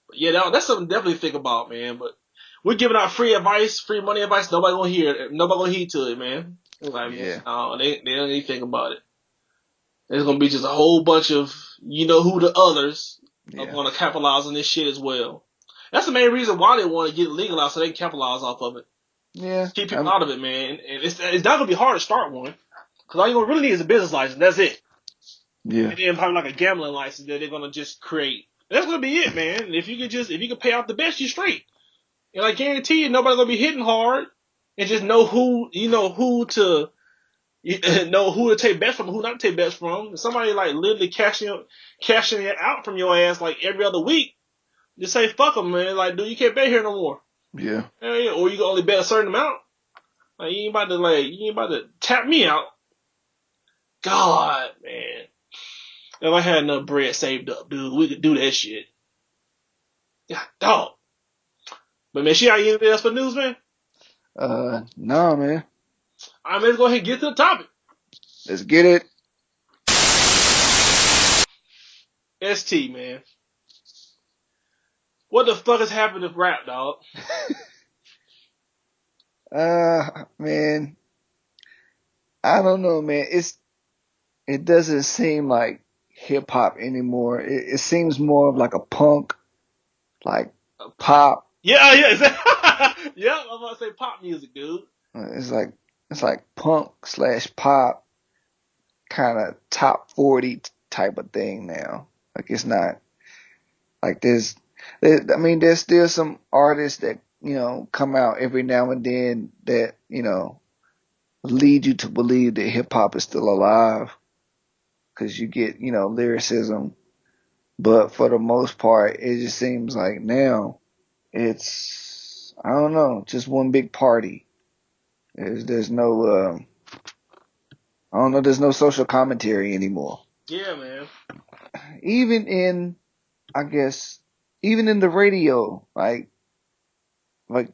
But yeah, that's something to definitely think about, man. But we're giving out free advice, free money advice. Nobody gonna hear it. Nobody gonna heed to it, man. Like, yeah. No, they don't even think about it. There's gonna be just a whole bunch of, who the others are gonna capitalize on this shit as well. That's the main reason why they want to get it legalized, so they can capitalize off of it. Yeah. Keep people out of it, man. And it's not gonna be hard to start one, because all you're gonna really need is a business license. That's it. Yeah. And then probably like a gambling license that they're gonna just create. And that's gonna be it, man. If you could pay off the best, you're straight. And I guarantee you, nobody's gonna be hitting hard, and just know who to take bets from, who not to take bets from. If somebody like literally cashing it out from your ass like every other week, just say fuck them, man. Like, dude, you can't bet here no more. Yeah. Or you can only bet a certain amount. Like, you ain't about to tap me out. God, man. If I had enough bread saved up, dude, we could do that shit. Yeah, dog. But man, she got anything else for news, man? No, man. All right, man, let's go ahead and get to the topic. Let's get it. ST, man. What the fuck has happened to rap, dog? Man, I don't know, man. It doesn't seem like hip hop anymore. It seems more of like a punk, like pop. Yeah. Yeah, I was about to say pop music, dude. It's like punk / pop, kind of top 40 type of thing now. Like, it's not like there's still some artists that, come out every now and then that, lead you to believe that hip hop is still alive, because you get, lyricism. But for the most part, it just seems like now it's, I don't know, just one big party. There's no, I don't know, there's no social commentary anymore. Yeah, man. Even in the radio, like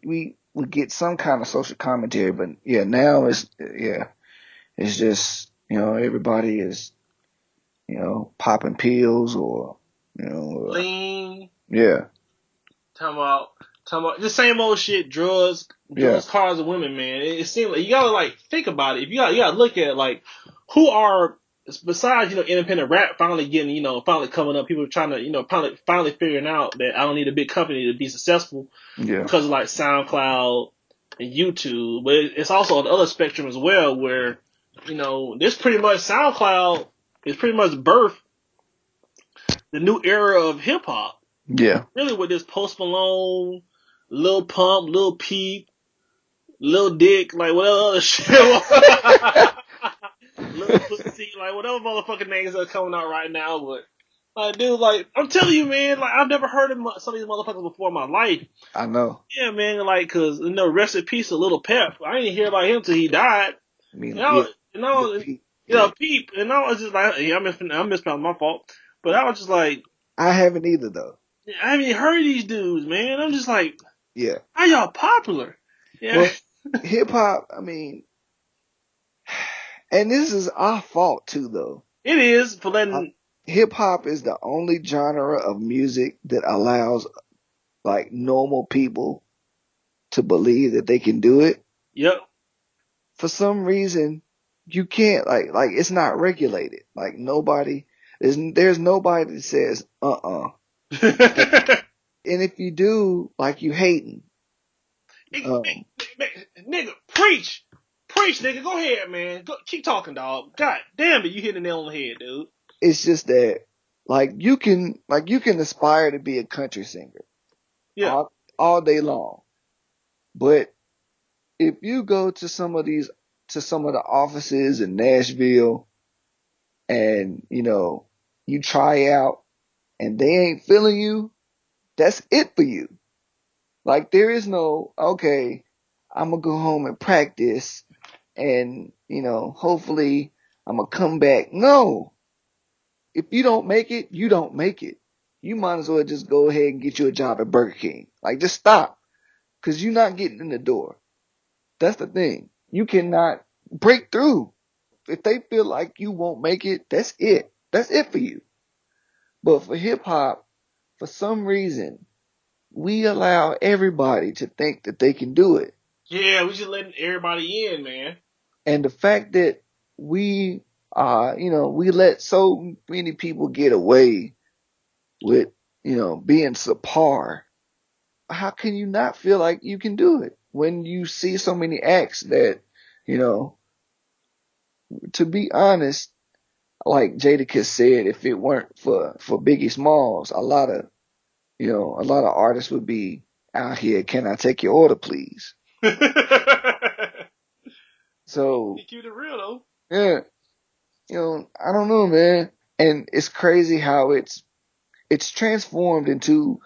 we get some kind of social commentary, but yeah, now it's just, everybody is, popping pills or, lean. Yeah. Talking about the same old shit, drugs, cars, and women, man. It seems like you gotta like think about it. If you gotta look at like who are besides independent rap finally getting finally coming up. People are trying to finally figuring out that I don't need a big company to be successful because of like SoundCloud and YouTube. But it's also on the other spectrum as well, where this pretty much SoundCloud is pretty much birthed the new era of hip hop. Yeah. Really with this Post Malone, Lil Pump, Lil Peep, Lil Dick, like whatever other shit. Lil Pussy, like whatever motherfucking names that are coming out right now. But like, dude, like I'm telling you, man, like I've never heard of some of these motherfuckers before in my life. I know. Yeah, man, like cause rest in peace to Lil Pep. I didn't hear about him till he died. I mean, Peep, and I was just like, yeah, I mispronounced, my fault. But I was just like, I haven't either though. I haven't even heard of these dudes, man. I'm just like, yeah, how y'all popular? Yeah, well, hip hop. I mean, and this is our fault too, though. It is for letting. Hip hop is the only genre of music that allows like normal people to believe that they can do it. Yep. For some reason, you can't like it's not regulated. Like there's nobody that says and if you do, like you hating. Nigga, preach, nigga. Go ahead, man. Keep talking, dog. God damn it, you hit the nail on the head, dude. It's just that, you can aspire to be a country singer, all day long, but if you go to some of the offices in Nashville, and you try out, and they ain't feeling you, that's it for you. Like there is no, okay, I'm gonna go home and practice, and hopefully I'm gonna come back. No. If you don't make it, you don't make it. You might as well just go ahead and get you a job at Burger King. Like, just stop. Because you're not getting in the door. That's the thing. You cannot break through. If they feel like you won't make it, that's it. That's it for you. But for hip-hop, for some reason, we allow everybody to think that they can do it. Yeah, we just letting everybody in, man. And the fact that we let so many people get away with, being subpar. How can you not feel like you can do it when you see so many acts that, to be honest, like Jadakiss said, if it weren't for Biggie Smalls, a lot of artists would be out here. Can I take your order, please? So. You keep it real though. Yeah. I don't know, man. And it's crazy how it's transformed into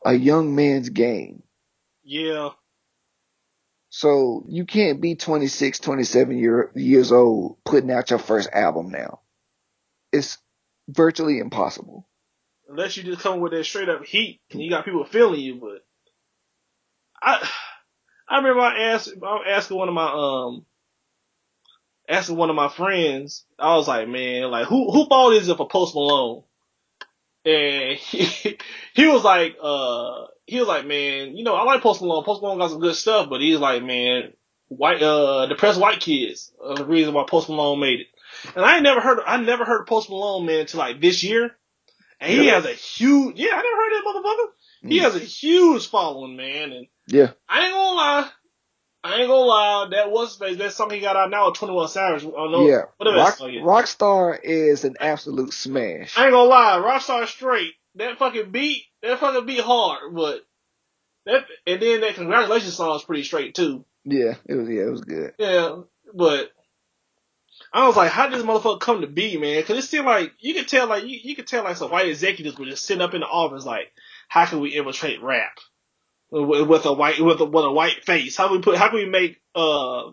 a young man's game. Yeah. So you can't be 26, 27 years old putting out your first album now. It's virtually impossible. Unless you just come with that straight up heat and you got people feeling you, but I remember I was asking one of my friends, I was like, man, like who bought is it for Post Malone? And he was like, man, I like Post Malone. Post Malone got some good stuff, but he's like, man, depressed white kids are the reason why Post Malone made it. And I never heard of Post Malone, man, until like this year. And he has a huge, I never heard of that motherfucker. He has a huge following, man. And I ain't gonna lie. That song he got out now with 21 Savage. Rockstar is an absolute smash. I ain't gonna lie, Rockstar straight. That fucking beat hard, but and then that congratulations song is pretty straight too. Yeah, it was good. Yeah, but I was like, how did this motherfucker come to be, man? Because it seemed like you could tell some white executives were just sitting up in the office like, how can we infiltrate rap? With a white face, how can we make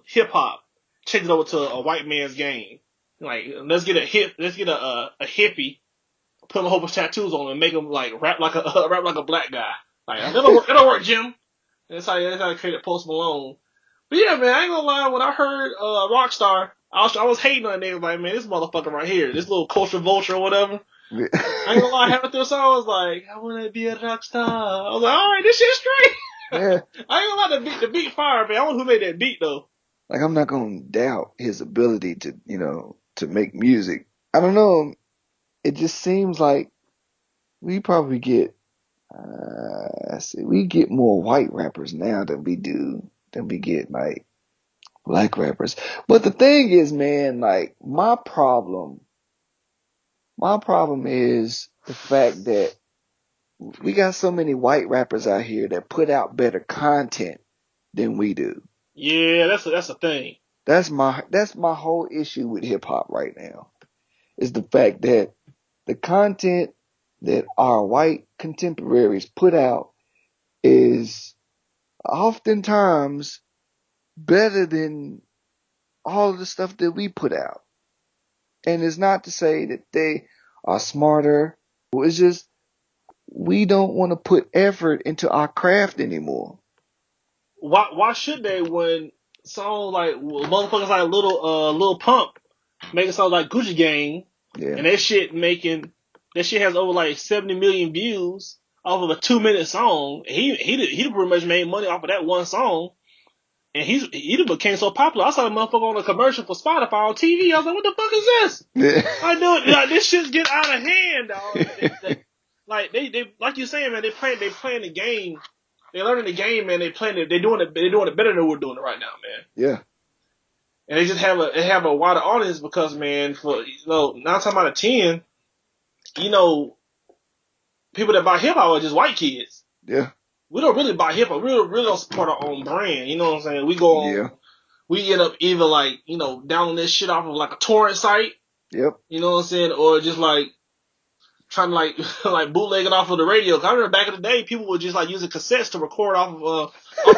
hip hop change it over to a white man's game? Like let's get a hippie, put him a whole bunch of tattoos on him, and make him like rap like a black guy. Like that'll work, Jim. That's how they created Post Malone. But yeah, man, I ain't gonna lie. When I heard Rockstar, I was hating on that nigga. Like, man, this motherfucker right here, this little culture vulture or whatever. I ain't gonna lie, halfway through the song, I was like, I wanna be a rock star. I was like, alright, this shit's straight. Yeah. I ain't gonna lie, the beat fire, man. I wonder who made that beat, though. Like, I'm not gonna doubt his ability to, to make music. I don't know. It just seems like we probably get, we get more white rappers now than we get, like, black rappers. But the thing is, man, like, my problem is the fact that we got so many white rappers out here that put out better content than we do. Yeah, that's a thing. That's my whole issue with hip hop right now. Is the fact that the content that our white contemporaries put out is oftentimes better than all of the stuff that we put out. And it's not to say that they are smarter. It's just we don't want to put effort into our craft anymore. Why should they when songs like motherfuckers like Lil Pump making songs like Gucci Gang, and that shit has over like 70 million views off of a 2-minute song. He pretty much made money off of that one song, and he became so popular. I saw the motherfucker on a commercial for Spotify on TV. I was like, what the fuck is this? Yeah. I knew it. Like, this shit's getting out of hand, dog. Like they like you saying, man, they playing the game. They learning the game, man. They're doing it better than we're doing it right now, man. Yeah. And they just have a wider audience because, man, for 9 times out of 10, people that buy hip hop are just white kids. Yeah. We don't really buy hip hop. We really don't support our own brand. You know what I'm saying? We go on. We end up either like downloading this shit off of like a torrent site. Yep. You know what I'm saying? Or just like trying to like bootleg it off of the radio. 'Cause I remember back in the day, people would just like using cassettes to record off of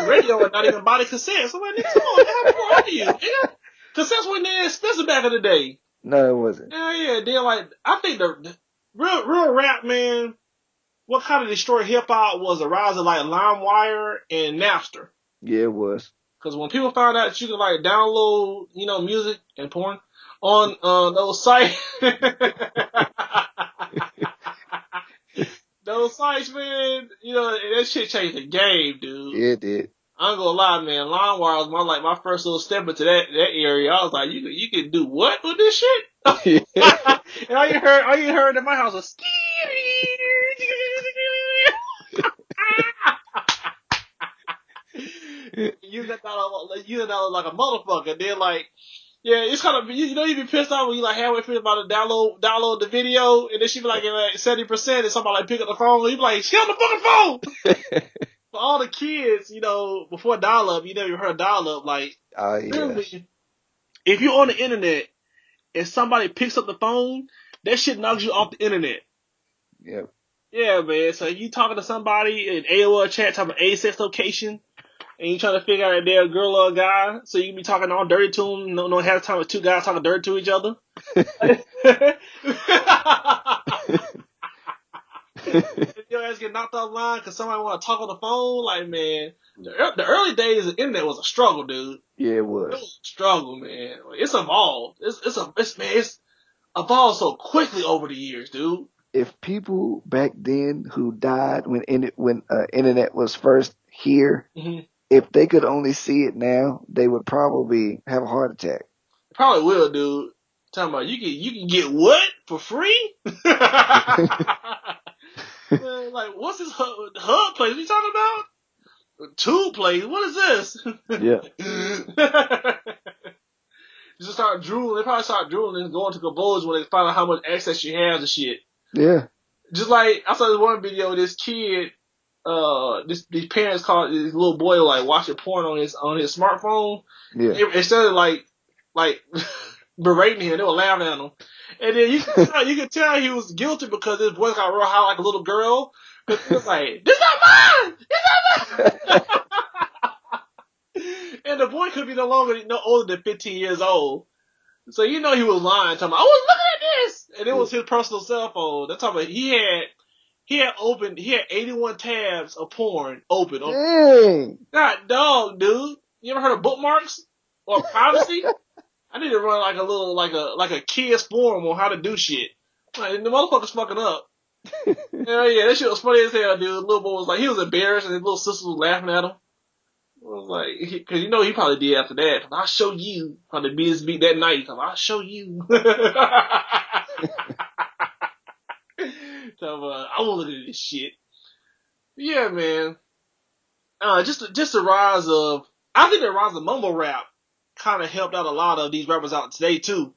radio and not even buy the cassettes. I'm like, nigga, come on, how old are you? Nigga? Cassettes weren't that expensive back in the day. No, it wasn't. Yeah. Then like, I think the real rap, man, what kind of destroyed hip hop was the rise of like LimeWire and Napster. Yeah, it was. Because when people found out that you could like download, music and porn on those sites. Those sites, man, that shit changed the game, dude. Yeah, it did. I ain't gonna lie, man. LimeWire was my first little step into that area. I was like, you can do what with this shit? And all you heard in my house was using that like a motherfucker. Then like. Yeah, it's kind of, you be pissed off when you like halfway through about to download the video, and then she be like at 70%, and somebody like pick up the phone, and you be like, get on the fucking phone! For all the kids, before dial-up, you never heard of dial-up, like, really, if you're on the internet, and somebody picks up the phone, that shit knocks you off the internet. Yep. Yeah, man, so if you talking to somebody in AOL chat, talking about sex location, and you trying to figure out if they're a girl or a guy, so you can be talking all dirty to them. No half the time with two guys talking dirty to each other. Your ass get knocked offline because somebody want to talk on the phone. Like, man, the early days of the internet was a struggle, dude. Yeah, it was. It was a struggle, man. It's evolved. It's evolved so quickly over the years, dude. If people back then who died when internet was first here. Mm-hmm. If they could only see it now, they would probably have a heart attack. Probably will, dude. Talking about you can get what for free? Man, like, what's this hub place? What you talking about? Tube place? What is this? Yeah. Just start drooling. They probably start drooling and going to convulsions when they find out how much access she has and shit. Yeah. Just like I saw this one video of this kid. These parents caught this little boy like watching porn on his smartphone. Yeah. Instead of like berating him, they were laughing at him. And then you could tell he was guilty because his voice got real high like a little girl. Cause he was like, "This not mine! This not mine!" And the boy could be no older than 15 years old. So he was lying, talking about, I was looking at this, and it was his personal cell phone. That's talking about he had 81 tabs of porn open. Dang. God dog, dude. You ever heard of bookmarks or privacy? I need to run like a little like a kid's forum on how to do shit. Like, the motherfucker's fucking up. Hell yeah, that shit was funny as hell, dude. The little boy was like, he was embarrassed, and his little sister was laughing at him. I was like, because you know he probably did after that. I'll show you how the biz beat that night. I'll show you. So I won't look at this shit. Yeah, man. Just the rise of, I think the rise of mumble rap kind of helped out a lot of these rappers out today too.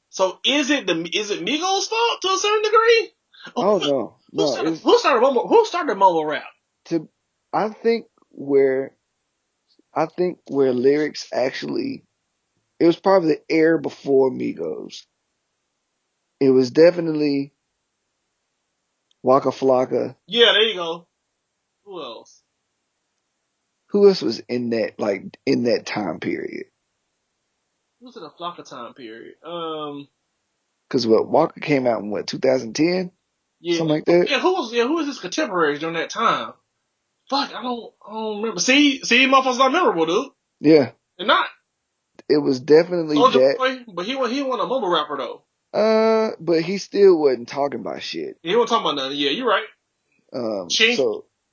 So is it Migos' fault to a certain degree? Oh no, Who started mumble rap? I think where lyrics actually, it was probably the era before Migos. It was definitely Waka Flocka. Yeah, there you go. Who else? Who else was in that time period? Who was in the Flocka time period? Because Waka came out in 2010, yeah, something like that. Yeah, who was his contemporaries during that time? Fuck, I don't remember. See, motherfuckers not memorable, dude. Yeah, they're not. It was definitely Soulja Boy, but he wasn't a mumble rapper though. But he still wasn't talking about shit. He wasn't talking about nothing. Yeah, you're right.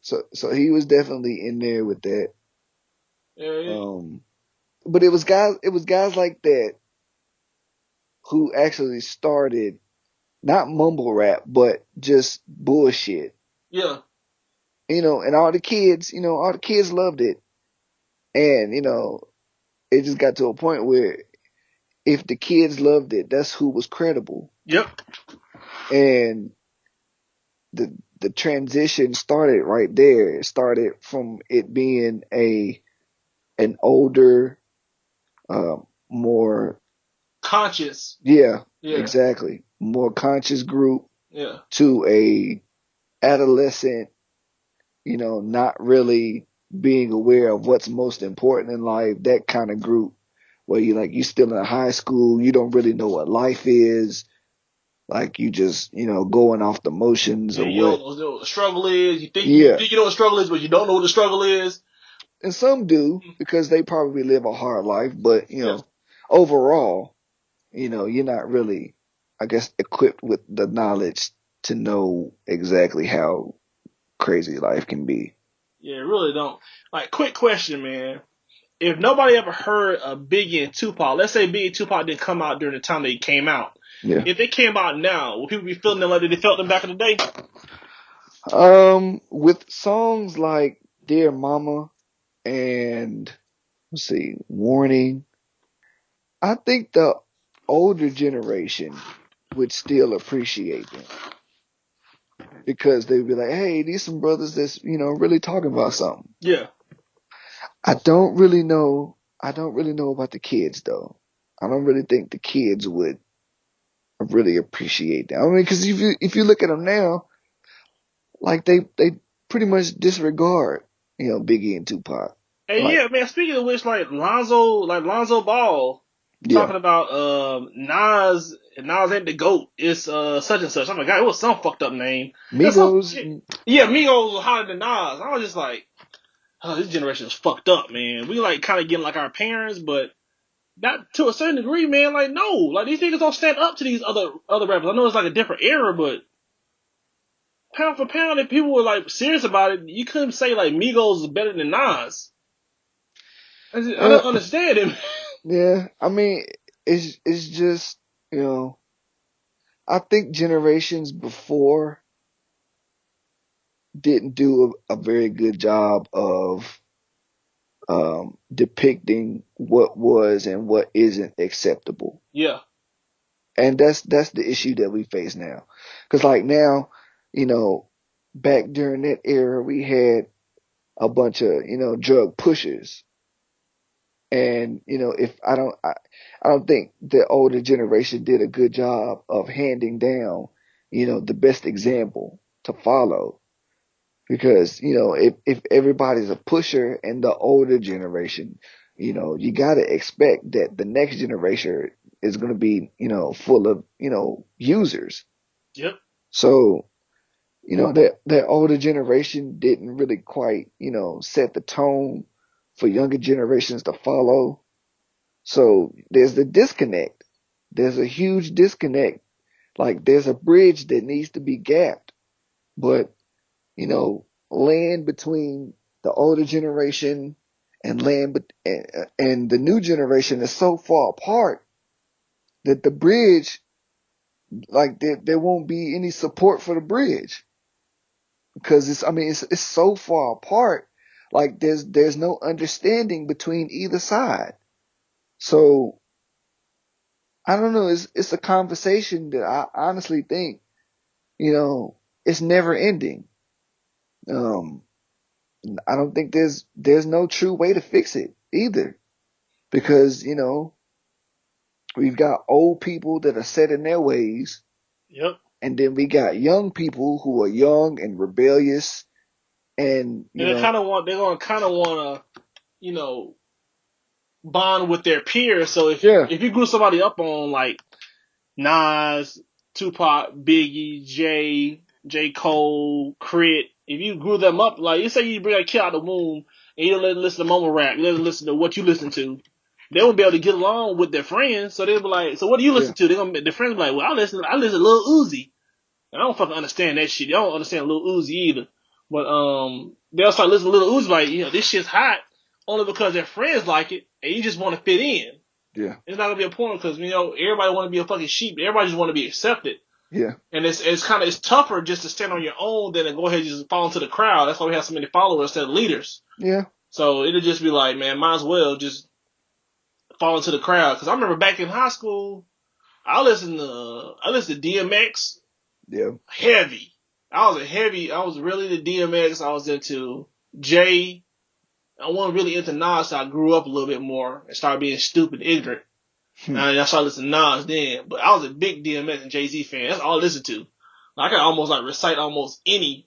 So he was definitely in there with that. Yeah. But it was guys like that who actually started not mumble rap, but just bullshit. Yeah. And all the kids loved it. And, it just got to a point where if the kids loved it, that's who was credible. Yep. And the transition started right there. It started from it being an older, more conscious. Yeah, exactly. More conscious group. Yeah. To a adolescent, not really being aware of what's most important in life. That kind of group where you still in high school, you don't really know what life is. Like you just, going off the motions of you what don't know what the struggle is. You think you know what the struggle is, but you don't know what the struggle is. And some do because they probably live a hard life, but overall, you're not really, I guess, equipped with the knowledge to know exactly how crazy life can be. Yeah, really don't. Like, quick question, man. If nobody ever heard of Biggie and Tupac, let's say Biggie and Tupac didn't come out during the time they came out. Yeah. If they came out now, would people be feeling them like they felt them back in the day? With songs like Dear Mama and Warning, I think the older generation would still appreciate them because they'd be like, hey, these some brothers that's, really talking about something. Yeah. I don't really know about the kids though. I don't really think the kids would really appreciate that. I mean, because if you look at them now, like they pretty much disregard, Biggie and Tupac. And yeah, man. Speaking of which, like Lonzo Ball talking about Nas ain't the GOAT. It's such and such. I'm like, God, it was some fucked up name. Migos. Yeah, Migos was hotter than Nas. I was just like, oh, this generation is fucked up, man. We like kind of getting like our parents, but not to a certain degree, man. Like, no, like these niggas don't stand up to these other rappers. I know it's like a different era, but pound for pound, if people were like serious about it, you couldn't say like Migos is better than Nas. I don't understand him. Yeah, I mean, it's just, I think generations before didn't do a very good job of depicting what was and what isn't acceptable. Yeah. And that's the issue that we face now. Because like now, back during that era, we had a bunch of, drug pushers. And, if I don't think the older generation did a good job of handing down, the best example to follow. Because, if everybody's a pusher in the older generation, you got to expect that the next generation is going to be, full of, users. Yep. So, that older generation didn't really quite, set the tone for younger generations to follow. So there's the disconnect. There's a huge disconnect. Like there's a bridge that needs to be gapped, but land between the older generation and and the new generation is so far apart that the bridge, like there won't be any support for the bridge because it's so far apart. Like there's no understanding between either side. So I don't know. It's a conversation that I honestly think, it's never ending. Um, I don't think there's no true way to fix it either because, we've got old people that are set in their ways. Yep. And then we got young people who are young and rebellious and, they're gonna kind of want to, bond with their peers. So if you grew somebody up on like Nas, Tupac, Biggie, J. Cole, Crit, if you grew them up, like you say you bring a kid out of the womb and you don't let them listen to mumble rap, you let them listen to what you listen to, they won't be able to get along with their friends. So they'll be like, so what do you listen to? Their friends be like, well, I listen to Lil Uzi. And I don't fucking understand that shit. I don't understand Lil Uzi either. But they'll start listening to Lil Uzi like, this shit's hot only because their friends like it and you just want to fit in. Yeah. It's not gonna be a point because everybody want to be a fucking sheep. Everybody just want to be accepted. Yeah. And it's tougher just to stand on your own than to go ahead and just fall into the crowd. That's why we have so many followers instead of leaders. Yeah. So it'll just be like, man, might as well just fall into the crowd. Because I remember back in high school, I listened to DMX. Yeah. Heavy. I was really into DMX. I was into Jay. I wasn't really into Nas, so I grew up a little bit more and started being stupid, ignorant. And I started listening to Nas then. But I was a big DMX and Jay-Z fan. That's all I listened to. I can almost recite almost any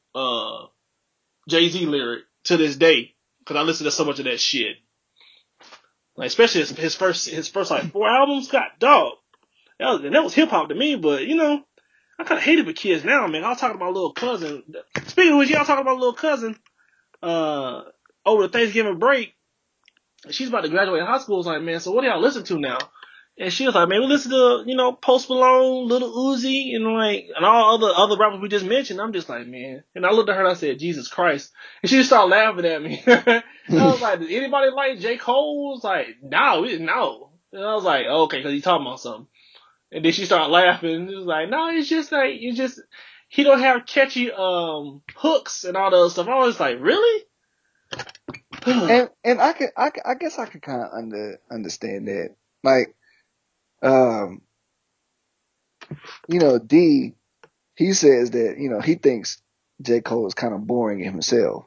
Jay-Z lyric to this day because I listened to so much of that shit. Like especially his first like 4 albums. God dog. That was hip hop to me, but I kind of hate it with kids now, man. I was talking to my little cousin. Speaking of which, y'all talking about my little cousin over the Thanksgiving break. She's about to graduate high school. I was like, man, so what do y'all listen to now? And she was like, man, we listen to, Post Malone, Lil Uzi, and all other rappers we just mentioned. I'm just like, man. And I looked at her and I said, Jesus Christ. And she just started laughing at me. And I was like, does anybody like J. Cole? I was like, no. And I was like, okay, because he's talking about something. And then she started laughing. It was like, no, it's just like, he don't have catchy hooks and all that stuff. I was like, really? and I guess I could kind of understand that. Like, D, he says that, he thinks J. Cole is kind of boring himself.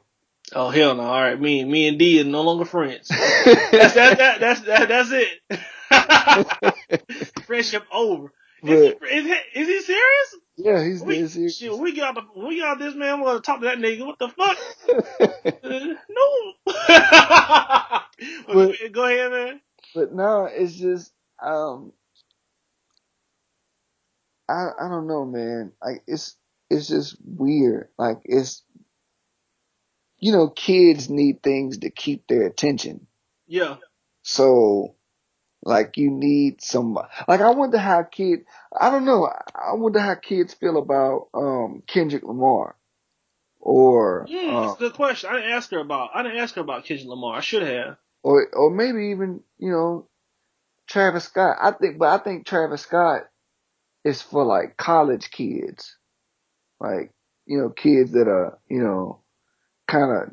Oh, hell no. All right. Me and D are no longer friends. That's it. Friendship over. Is he serious? Yeah, he's serious. Shit, when we get out this man, I'm gonna talk to that nigga. What the fuck? No. Go ahead, man. But no, it's just I don't know, man. Like it's just weird. Like it's kids need things to keep their attention. Yeah. So like you need some, like I wonder how I don't know. I wonder how kids feel about Kendrick Lamar or that's a good question. I didn't ask her about Kendrick Lamar. I should have. Or maybe even Travis Scott. I think Travis Scott is for like college kids, like kids that are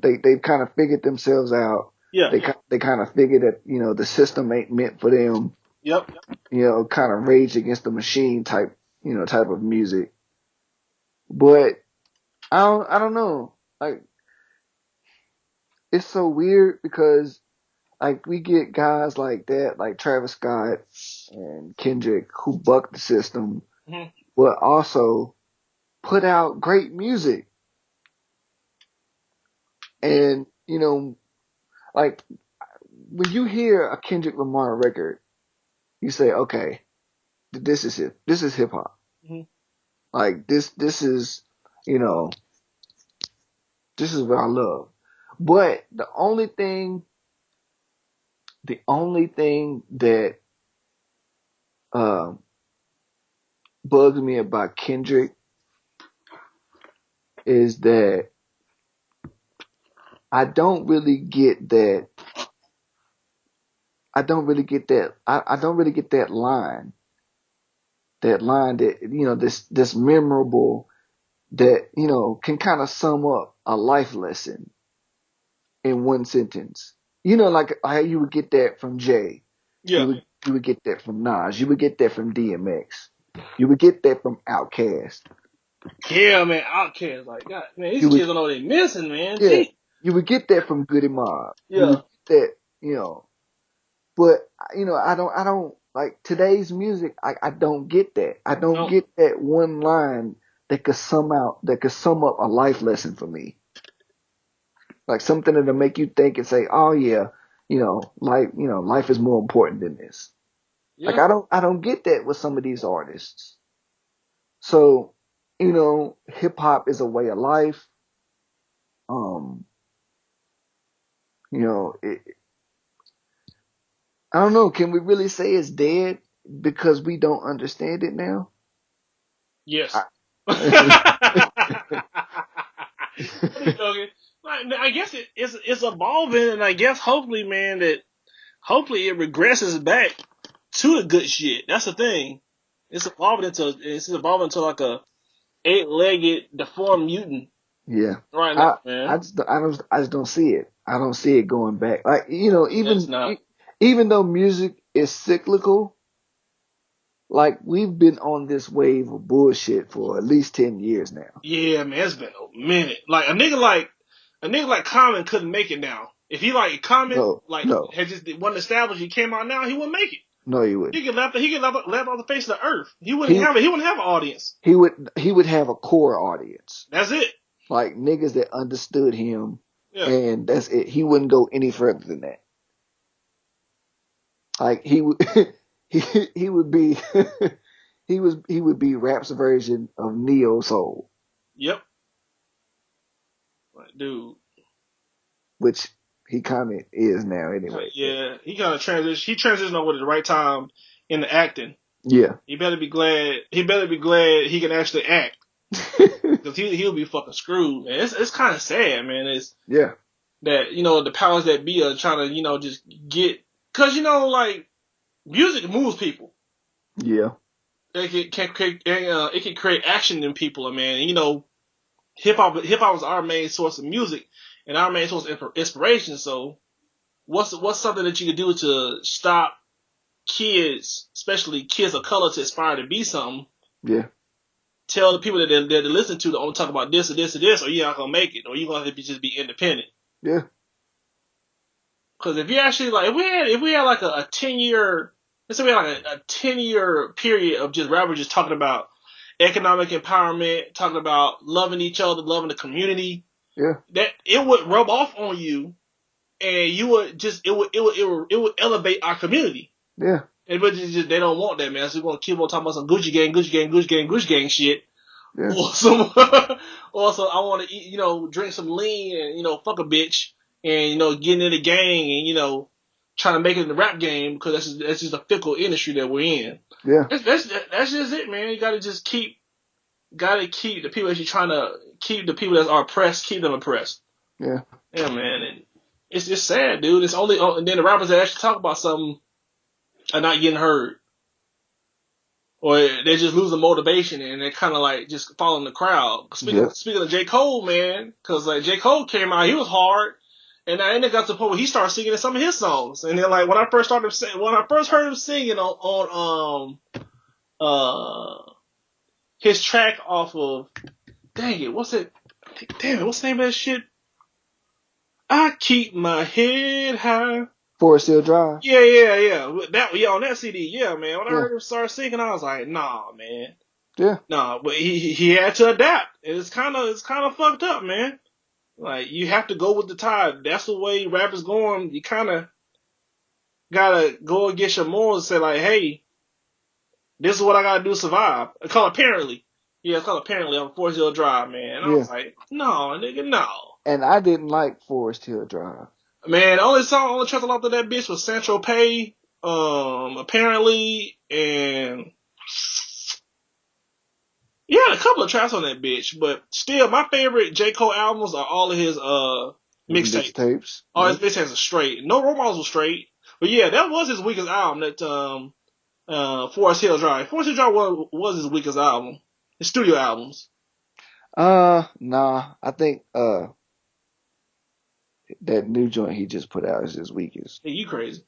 they've kind of figured themselves out. Yeah. They kind of figured that the system ain't meant for them. Yep. Kind of Rage Against the Machine type of music. But I don't know. Like it's so weird because like we get guys like that, like Travis Scott and Kendrick, who buck the system, but also put out great music. And like when you hear a Kendrick Lamar record, you say, okay, this is it. This is hip hop. Like this is this is what I love. But the only thing that bugs me about Kendrick is that I don't really get that. I don't really get that. I don't really get that line. That line that this memorable that can kind of sum up a life lesson in one sentence. Like how you would get that from Jay. Yeah. You would get that from Nas. You would get that from DMX. You would get that from Outkast. Yeah, man, Outkast, like, God, man, these You would, kids don't know what they missing, man. yeah, Gee. you would get that from Goody Mob. You Yeah. would get that, but I don't like today's music. I don't get that. I don't No. get that one line that could sum up a life lesson for me. Like something that'll make you think and say, oh yeah, life is more important than this. Yeah. Like I don't get that with some of these artists. So, hip hop is a way of life. I don't know. Can we really say it's dead because we don't understand it now? Yes. I guess it's evolving, and I guess hopefully, man, hopefully it regresses back to the good shit. That's the thing. It's evolving into like a 8-legged deformed mutant. Yeah. Right now, man. I just don't see it. I don't see it going back. Like, It's not. even though music is cyclical, like we've been on this wave of bullshit for at least 10 years now. Yeah, man, it's been a minute. Like a nigga like Common couldn't make it now. If he like Common had just wasn't established, he came out now, he wouldn't make it. No, he wouldn't. He could left off the face of the earth. He wouldn't have an audience. He would have a core audience. That's it. Like niggas that understood him, yeah. And that's it. He wouldn't go any further than that. Like he would, he would be, he would be rap's version of Neo Soul. Yep. Like, dude. Which he kind of is now, anyway. Yeah, he kind of transitioned. He transitioned over at the right time in the acting. Yeah. He better be glad he can actually act. Because he'll be fucking screwed. And it's kind of sad, man. It's that the powers that be are trying to just get, because like music moves people. Yeah. It can create action in people, man. And, hip hop is our main source of music and our main source of inspiration. So what's something that you could do to stop kids, especially kids of color, to aspire to be something? Yeah. Tell the people that they listen to only talk about this or this or this, or you're not gonna make it, or you're gonna have to just be independent. Yeah. Because if you actually if we had like a 10-year, let's say we had like a 10-year period of just rappers just talking about economic empowerment, talking about loving each other, loving the community. Yeah. That it would rub off on you, and you would just it would elevate our community. Yeah. And but they don't want that, man. So we're gonna keep on talking about some Gucci gang shit. Yeah. Also, I want to eat, drink some lean and fuck a bitch and get in the gang and trying to make it in the rap game, because that's just a fickle industry that we're in. Yeah. That's just it, man. You gotta just keep the people that you're trying to keep, the people that are oppressed, keep them oppressed. Yeah. Yeah, man. And it's just sad, dude. It's only and then the rappers that actually talk about something are not getting heard, or they're just losing motivation and they're kind of like just following the crowd. Speaking of J. Cole, man, because like J. Cole came out, he was hard, and then it got to the point where he started singing in some of his songs. And then like when I first heard him singing on his track off of, what's the name of that shit? I keep my head high. Forest Hill Drive. Yeah. On that CD, yeah, man. When I heard him start singing, I was like, nah, man. Yeah. Nah, but he had to adapt. It's kind of fucked up, man. Like, you have to go with the tide. That's the way rap is going. You kind of gotta go against your morals and say like, hey, this is what I gotta do to survive. It's called Apparently. Yeah, it's called Apparently on Forest Hill Drive, man. And I was like, no, nigga, no. And I didn't like Forest Hill Drive. Man, the only track I loved of that bitch was Central Pay, Apparently, and couple of tracks on that bitch, but still, my favorite J. Cole albums are all of his mixtapes. All his mixtapes are straight. No Role Models was straight, but yeah, that was his weakest album. That Forest Hill Drive. Forest Hill Drive was his weakest album. His studio albums. Nah. I think that new joint he just put out is his weakest. Hey, you crazy?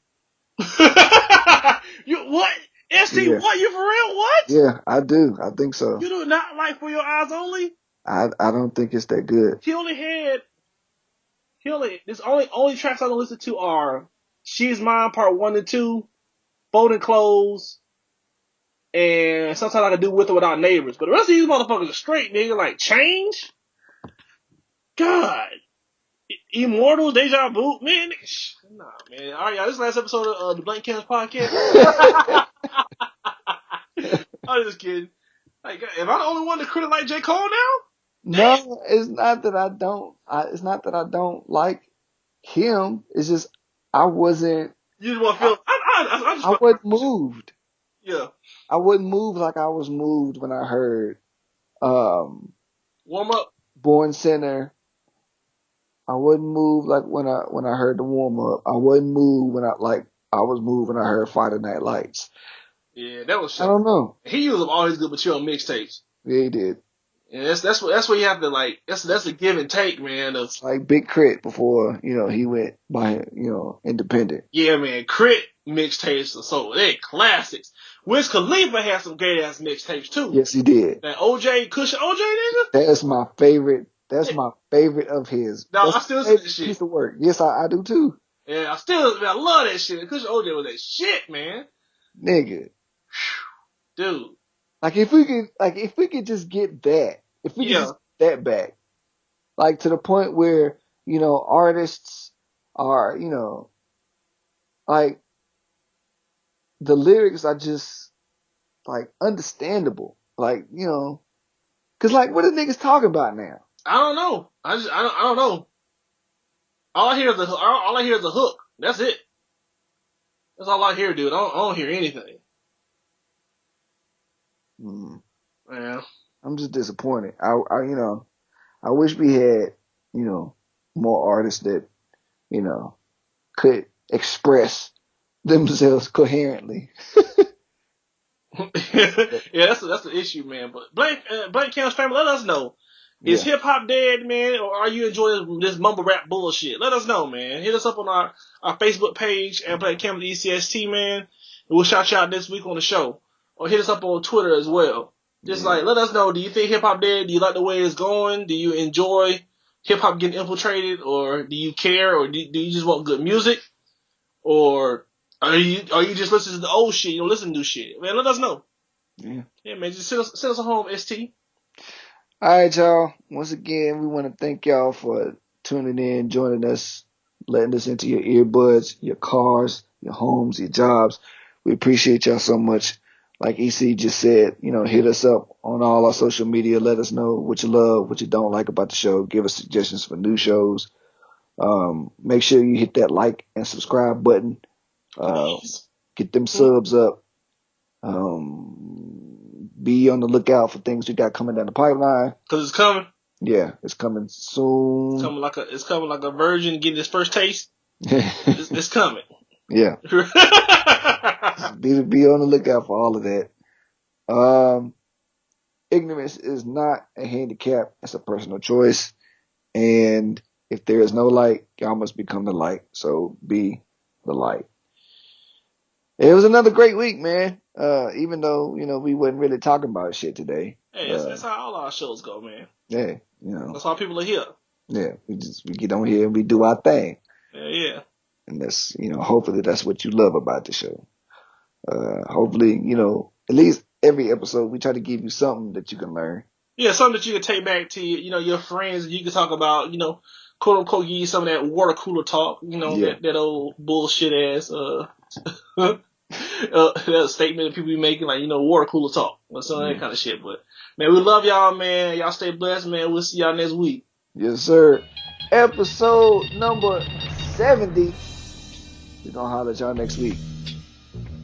You what? ST, Yeah. what? You for real? What? Yeah, I do. I think so. You do not like For Your Eyes Only? I don't think it's that good. This only tracks I don't listen to are She's Mine Part 1 and 2, Folding Clothes, and sometimes I can do With or Without Neighbors. But the rest of these motherfuckers are straight, nigga. Like, Change? God. Immortals, Deja Vu? Man, nah, man. Alright, y'all, this is the last episode of the Blank Canvas Podcast. I'm just kidding. Like, am I the only one that couldn't like J. Cole now? No, it's not that I don't. It's not that I don't like him. It's just I wasn't. You just want to feel. I wasn't moved. Yeah. I wasn't moved like I was moved when I heard Warm Up. Born Sinner. I wasn't moved like when I heard the Warm Up. I wasn't moved when I was moved when I heard Friday Night Lights. Yeah, that was. I don't know. He used up all his good material on mixtapes. Yeah, he did. And that's what you have to like. That's a give and take, man. It's like Big Crit before he went by independent. Yeah, man. Crit mixtapes are so they're classics. Wiz Khalifa had some great ass mixtapes too. Yes, he did. That OJ Cushion OJ nigga. That's my favorite. That's my favorite of his. No, I still listen to that shit. Piece of work. Yes, I do too. Yeah, I love that shit. Cushion OJ was that shit, man. Nigga. Dude. Like if we could just get that, if we could just get that back, like to the point where artists are like the lyrics are just like understandable, like cause like what are niggas talking about now? I don't know. I don't know. All I hear is a hook. That's it. That's all I hear, dude. I don't hear anything. Yeah. I'm just disappointed. I wish we had, more artists that, could express themselves coherently. Yeah, that's the issue, man. But Blank Canvas family, let us know. Is hip hop dead, man, or are you enjoying this mumble rap bullshit? Let us know, man. Hit us up on our Facebook page at Blank Canvas ECST, man. And we'll shout you out this week on the show. Or hit us up on Twitter as well. Just let us know, do you think hip hop dead? Do you like the way it's going? Do you enjoy hip hop getting infiltrated? Or do you care? Or do you just want good music? Or are you just listening to the old shit? You don't listen to new shit. Man, let us know. Yeah, man, just send us a home, ST. Alright, y'all. Once again, we want to thank y'all for tuning in, joining us, letting us into your earbuds, your cars, your homes, your jobs. We appreciate y'all so much. Like EC just said, hit us up on all our social media. Let us know what you love, what you don't like about the show. Give us suggestions for new shows. Make sure you hit that like and subscribe button. Get them subs up. Be on the lookout for things we got coming down the pipeline. Cause it's coming. Yeah, it's coming soon. It's coming like a virgin getting his first taste. It's coming. Yeah. Be on the lookout for all of that. Ignorance is not a handicap. It's a personal choice. And if there is no light, y'all must become the light. So be the light. It was another great week, man. Even though, we wasn't really talking about shit today. Hey, that's how all our shows go, man. Yeah, That's why people are here. Yeah, we get on here and we do our thing. Yeah. And that's, hopefully that's what you love about the show. Hopefully, at least every episode we try to give you something that you can learn. Yeah, something that you can take back to your friends and you can talk about, quote unquote, give you some of that water cooler talk, that old bullshit ass that statement that people be making, like, water cooler talk or some of that kind of shit. But man, we love y'all, man. Y'all stay blessed, man. We'll see y'all next week. Yes, sir. Episode number 70. We're gonna holler at y'all next week.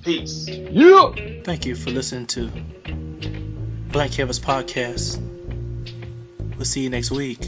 Peace. Yeah. Thank you for listening to Blank Canvas Podcast. We'll see you next week.